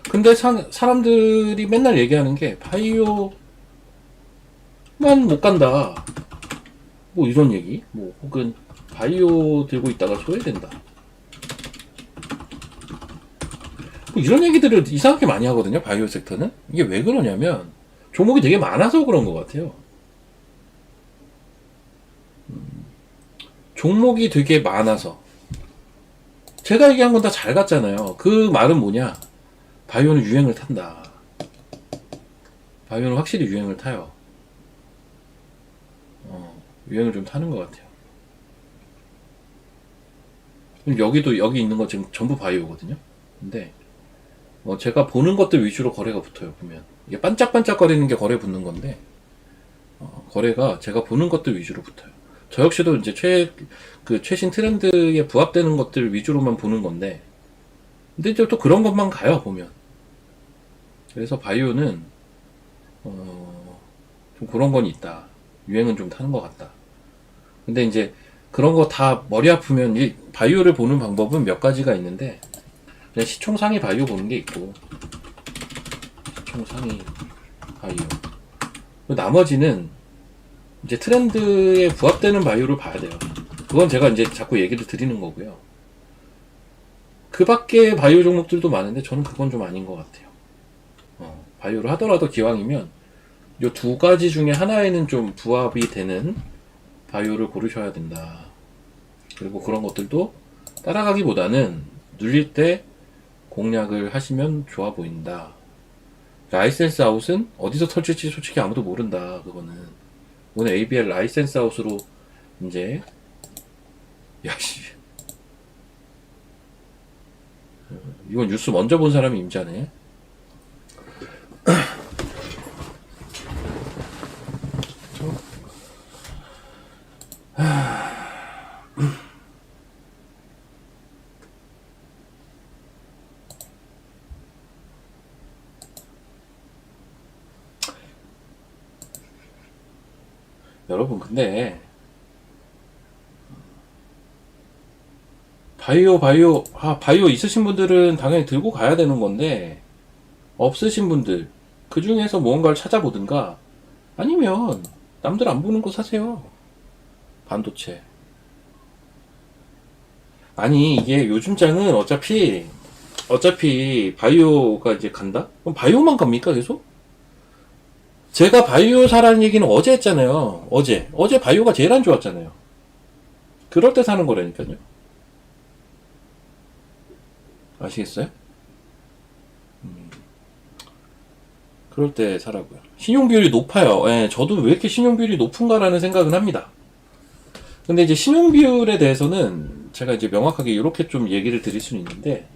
근데 사람들이 맨날 얘기하는 게 바이오만 못 간다. 뭐 이런 얘기. 뭐 혹은 바이오 들고 있다가 소외된다. 뭐 이런 얘기들을 이상하게 많이 하거든요. 바이오 섹터는. 이게 왜 그러냐면 종목이 되게 많아서 그런 것 같아요. 종목이 되게 많아서. 제가 얘기한 건 다 잘 갔잖아요. 그 말은 뭐냐? 바이오는 유행을 탄다. 바이오는 확실히 유행을 타요. 유행을 좀 타는 것 같아요. 여기도 여기 있는 거 지금 전부 바이오거든요. 근데 제가 보는 것들 위주로 거래가 붙어요. 보면 이게 반짝반짝거리는 게 거래 붙는 건데 거래가 제가 보는 것들 위주로 붙어요. 저 역시도 이제 최신 트렌드에 부합되는 것들 위주로만 보는 건데, 근데 이제 또 그런 것만 가요 보면. 그래서 바이오는 좀 그런 건 있다. 유행은 좀 타는 것 같다. 근데 이제 그런 거 다 머리 아프면 이 바이오를 보는 방법은 몇 가지가 있는데, 그냥 시총 상위 바이오 보는 게 있고, 시총 상위 바이오. 나머지는 이제 트렌드에 부합되는 바이오를 봐야 돼요. 그건 제가 이제 자꾸 얘기를 드리는 거고요. 그 밖에 바이오 종목들도 많은데 저는 그건 좀 아닌 것 같아요. 바이오를 하더라도 기왕이면 요 두 가지 중에 하나에는 좀 부합이 되는 바이오를 고르셔야 된다. 그리고 그런 것들도 따라가기보다는 눌릴 때 공략을 하시면 좋아 보인다. 라이센스 아웃은 어디서 터질지 솔직히 아무도 모른다. 그거는 오늘 ABL 라이센스 아웃으로 이제 야씨 이건 뉴스 먼저 본 사람이 임자네. 여러분 근데 바이오 있으신 분들은 당연히 들고 가야 되는 건데 없으신 분들 그 중에서 무언가를 찾아보든가 아니면 남들 안 보는 거 사세요. 반도체. 아니 이게 요즘 장은 어차피 바이오가 이제 간다? 그럼 바이오만 갑니까 계속? 제가 바이오 사라는 얘기는 어제 했잖아요. 어제 바이오가 제일 안 좋았잖아요. 그럴 때 사는 거라니까요. 아시겠어요? 그럴 때 사라고요. 신용 비율이 높아요. 예, 저도 왜 이렇게 신용 비율이 높은가라는 생각은 합니다. 근데 이제 신용 비율에 대해서는 제가 이제 명확하게 이렇게 좀 얘기를 드릴 수는 있는데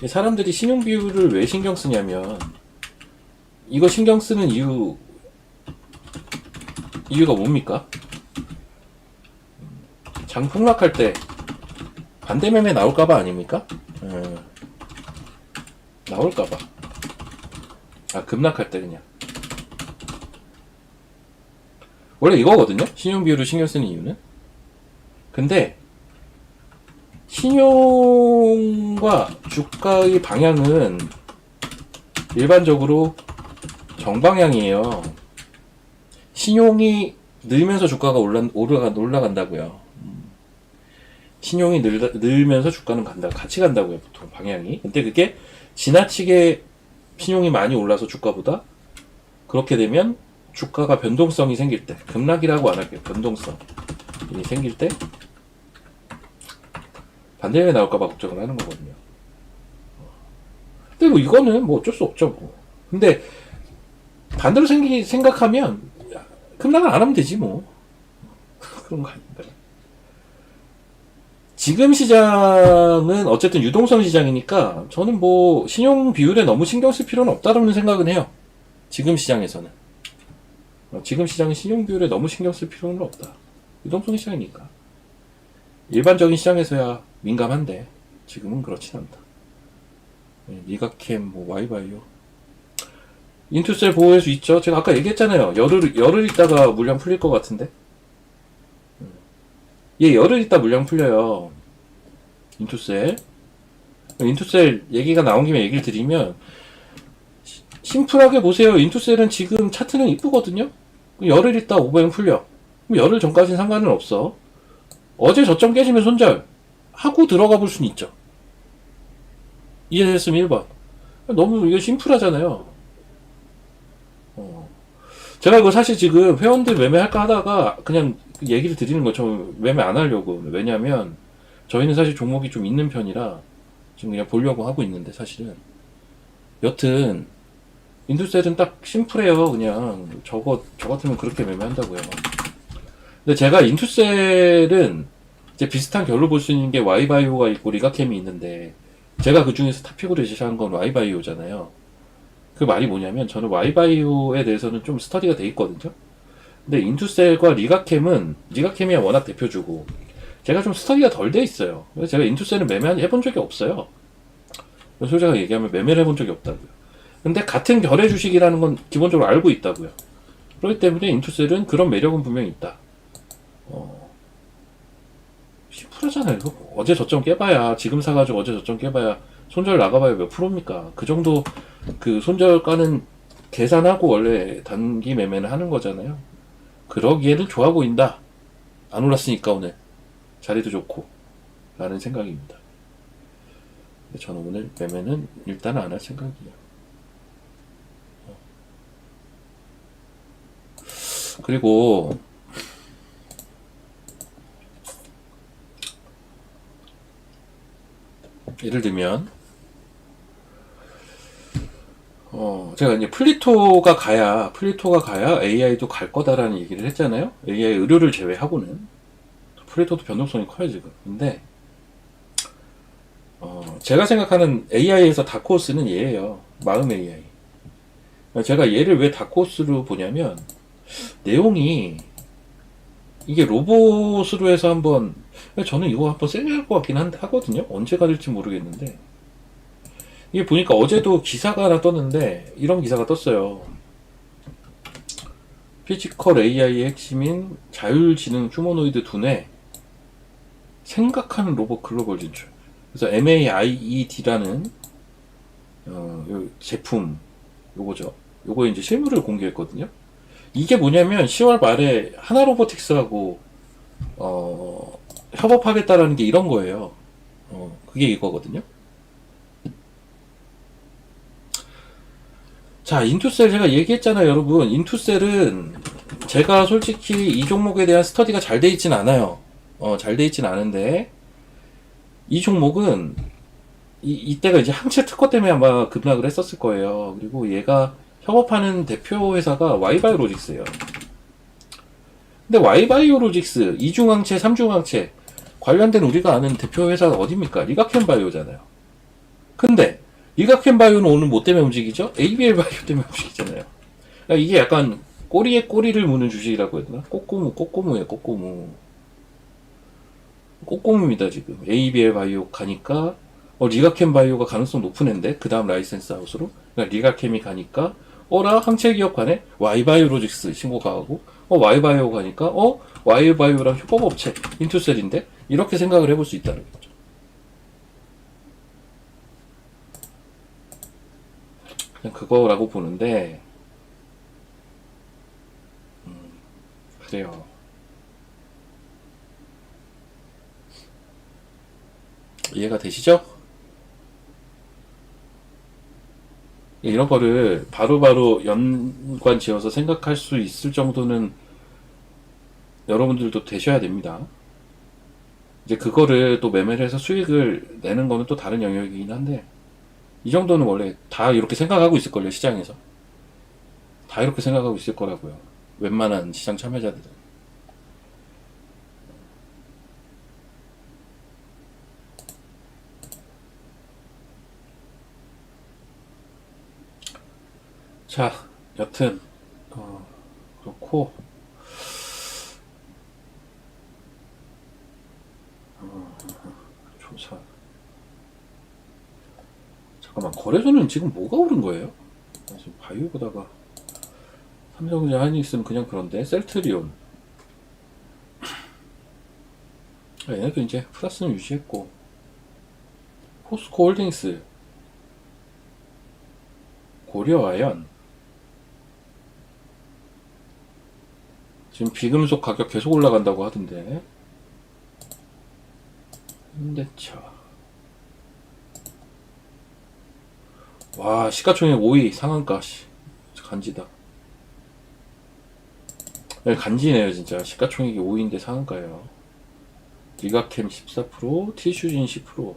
사람들이 신용 비율을 왜 신경 쓰냐면 이거 신경 쓰는 이유가 뭡니까? 장 폭락할 때 반대 매매 나올까봐 아닙니까? 나올까봐. 급락할 때 그냥. 원래 이거거든요? 신용 비율을 신경 쓰는 이유는. 근데 신용과 주가의 방향은 일반적으로 정방향이에요. 신용이 늘면서 주가가 올라간다고요. 신용이 늘면서 주가는 같이 간다고요, 보통 방향이. 근데 그게 지나치게 신용이 많이 올라서 주가보다 그렇게 되면 주가가 변동성이 생길 때, 급락이라고 안 할게요. 변동성이 생길 때 반대에 나올까봐 걱정을 하는 거거든요. 근데 뭐 이거는 뭐 어쩔 수 없죠, 뭐. 근데 반대로 생각하면 급락을 안 하면 되지 뭐. 그런 거 아닌가. 지금 시장은 어쨌든 유동성 시장이니까 저는 뭐 신용 비율에 너무 신경 쓸 필요는 없다는 생각은 해요. 지금 시장에서는. 지금 시장은 신용 비율에 너무 신경 쓸 필요는 없다. 유동성 시장이니까. 일반적인 시장에서야 민감한데 지금은 그렇진 않다. 리가캠, 뭐 와이바이오. 인투셀 보호할 수 있죠. 제가 아까 얘기했잖아요. 열흘 있다가 물량 풀릴 것 같은데. 열흘 있다 물량 풀려요. 인투셀 얘기가 나온 김에 얘기를 드리면 심플하게 보세요. 인투셀은 지금 차트는 이쁘거든요. 열흘 있다 오버행 풀려. 그럼 열흘 전까지는 상관은 없어. 어제 저점 깨지면 손절 하고 들어가 볼 수는 있죠. 이해됐으면 1번. 너무 이거 심플하잖아요. 제가 이거 사실 지금 회원들 매매할까 하다가 그냥 얘기를 드리는 것처럼 매매 안 하려고. 왜냐면 저희는 사실 종목이 좀 있는 편이라 지금 그냥 보려고 하고 있는데 사실은 여튼 인두셀은 딱 심플해요. 그냥 저 같으면 그렇게 매매한다고요. 근데 제가 인투셀은 이제 비슷한 결로 볼 수 있는 게 와이바이오가 있고 리가캠이 있는데 제가 그 중에서 탑픽으로 제시한 건 와이바이오잖아요. 그 말이 뭐냐면 저는 와이바이오에 대해서는 좀 스터디가 돼 있거든요. 근데 인투셀과 리가캠이야 워낙 대표주고 제가 좀 스터디가 덜 돼 있어요. 그래서 제가 인투셀은 해본 적이 없어요. 솔직하게 얘기하면 매매를 해본 적이 없다고요. 근데 같은 결의 주식이라는 건 기본적으로 알고 있다고요. 그렇기 때문에 인투셀은 그런 매력은 분명히 있다. 심플하잖아요. 어제 저점 깨봐야 지금 사가지고 어제 저점 깨봐야 손절 나가봐야 몇 프로입니까? 그 정도 그 손절 가는 계산하고 원래 단기 매매는 하는 거잖아요. 그러기에는 좋아 보인다. 안 올랐으니까 오늘 자리도 좋고 라는 생각입니다. 저는 오늘 매매는 일단은 안 할 생각이에요. 그리고 예를 들면 제가 이제 플리토가 가야 AI도 갈 거다라는 얘기를 했잖아요. AI 의료를 제외하고는 플리토도 변동성이 커요 지금. 근데 제가 생각하는 AI에서 다크호스는 얘예요. 마음 AI. 제가 얘를 왜 다크호스로 보냐면 내용이 이게 로봇으로 해서 한번 저는 이거 한번 세게 할 것 같긴 하거든요. 언제가 될지 모르겠는데 이게 보니까 어제도 기사가 하나 떴는데 이런 기사가 떴어요. 피지컬 AI의 핵심인 자율지능 휴머노이드 두뇌 생각하는 로봇 글로벌 진출. 그래서 MAIED라는 요 제품 요거죠. 요거 이제 실물을 공개했거든요. 이게 뭐냐면 10월 말에 하나로보틱스하고 협업하겠다라는 게 이런 거예요. 그게 이거거든요. 자, 인투셀 제가 얘기했잖아요, 여러분. 인투셀은 제가 솔직히 이 종목에 대한 스터디가 잘 돼 있진 않아요. 잘 돼 있진 않은데 이 종목은 이때가 이제 항체 특허 때문에 아마 급락을 했었을 거예요. 그리고 얘가 협업하는 대표 회사가 Y바이오로직스예요. 근데 Y바이오로직스 2중항체, 3중항체 관련된 우리가 아는 대표 회사가 어디입니까? 리가켄바이오잖아요. 근데 리가켄바이오는 오늘 뭐 때문에 움직이죠? ABL 바이오 때문에 움직이잖아요. 그러니까 이게 약간 꼬리에 꼬리를 무는 주식이라고 해야 되나? 꼬꼬무예요, 꼬꼬무. 꼬꼬무입니다, 지금. ABL 바이오 가니까 리가켄 바이오가 가능성 높은 앤데 그 다음 라이센스 하우스로 그러니까 리가캠이 가니까 어라 항체 기업 간에 Y바이오로직스 신고가 하고 Y바이오 가니까 Y바이오랑 협업업체 인투셀인데 이렇게 생각을 해볼 수 있다는 거죠. 그냥 그거라고 보는데 그래요. 이해가 되시죠? 이런 거를 바로바로 연관 지어서 생각할 수 있을 정도는 여러분들도 되셔야 됩니다. 이제 그거를 또 매매를 해서 수익을 내는 거는 또 다른 영역이긴 한데 이 정도는 원래 다 이렇게 생각하고 있을걸요, 시장에서. 다 이렇게 생각하고 있을 거라고요. 웬만한 시장 참여자들은. 자, 여튼 그렇고 조사. 잠깐만, 거래소는 지금 뭐가 오른 거예요? 지금 바이오 보다가 삼성전자 하이닉스는 그냥 그런데 셀트리온 얘네도 이제 플러스는 유지했고 포스코 홀딩스 고려아연 지금 비금속 가격 계속 올라간다고 하던데 현대차 와 시가총액 5위 상한가 간지다. 네, 간지네요 진짜. 시가총액이 5위인데 상한가예요. 리가캠 14%, 티슈진 10%.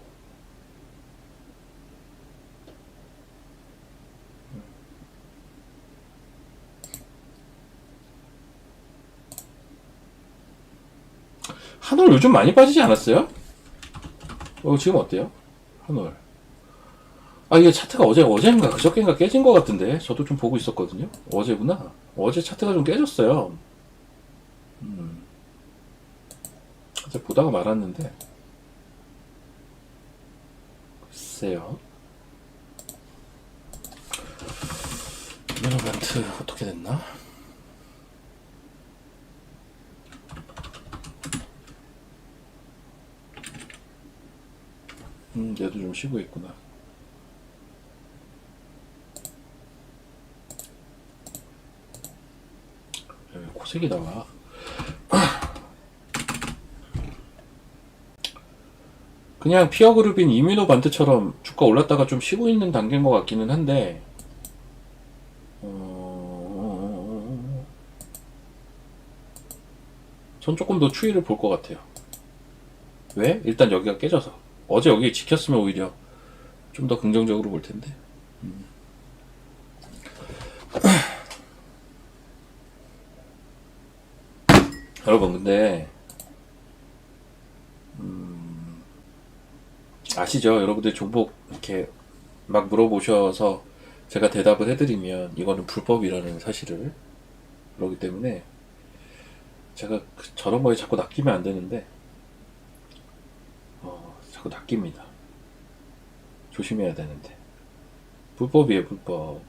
한올 요즘 많이 빠지지 않았어요? 지금 어때요? 한올. 이게 차트가 어제인가 그저께인가 깨진 것 같은데 저도 좀 보고 있었거든요. 어제구나. 어제 차트가 좀 깨졌어요. 어제 보다가 말았는데 글쎄요. 미노반트 어떻게 됐나? 얘도 좀 쉬고 있구나. 코색이 나와. 그냥 피어그룹인 이뮤노반트처럼 주가 올랐다가 좀 쉬고 있는 단계인 것 같기는 한데 전 조금 더 추이를 볼 것 같아요. 왜? 일단 여기가 깨져서. 어제 여기 지켰으면 오히려 좀 더 긍정적으로 볼 텐데. 여러분, 근데 아시죠? 여러분들 종목 이렇게 막 물어보셔서 제가 대답을 해드리면 이거는 불법이라는 사실을. 그러기 때문에 제가 저런 거에 자꾸 낚이면 안 되는데 자꾸 낚입니다. 조심해야 되는데. 불법이에요, 불법.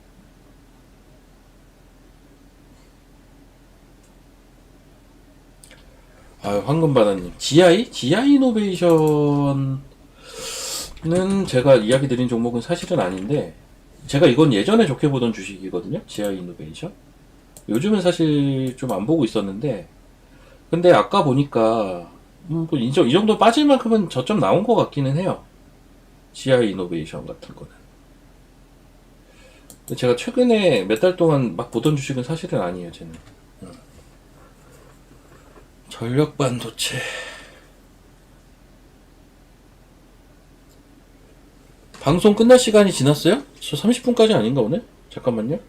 아유, 황금바다님. GI? GI 이노베이션은 제가 이야기 드린 종목은 사실은 아닌데, 제가 이건 예전에 좋게 보던 주식이거든요. GI 이노베이션. 요즘은 사실 좀 안 보고 있었는데, 근데 아까 보니까, 뭐이 정도 빠질 만큼은 저점 나온 것 같기는 해요. GI 이노베이션 같은 거는. 근데 제가 최근에 몇 달 동안 막 보던 주식은 사실은 아니에요, 쟤는. 전력 반도체. 방송 끝날 시간이 지났어요? 저 30분까지 아닌가 오늘? 잠깐만요.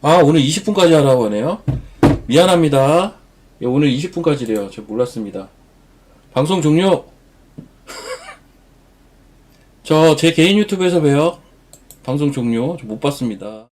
아, 오늘 20분까지 하라고 하네요. 미안합니다. 예, 오늘 20분까지래요. 저 몰랐습니다. 방송 종료. 저 제 개인 유튜브에서 봬요. 방송 종료. 저 못 봤습니다.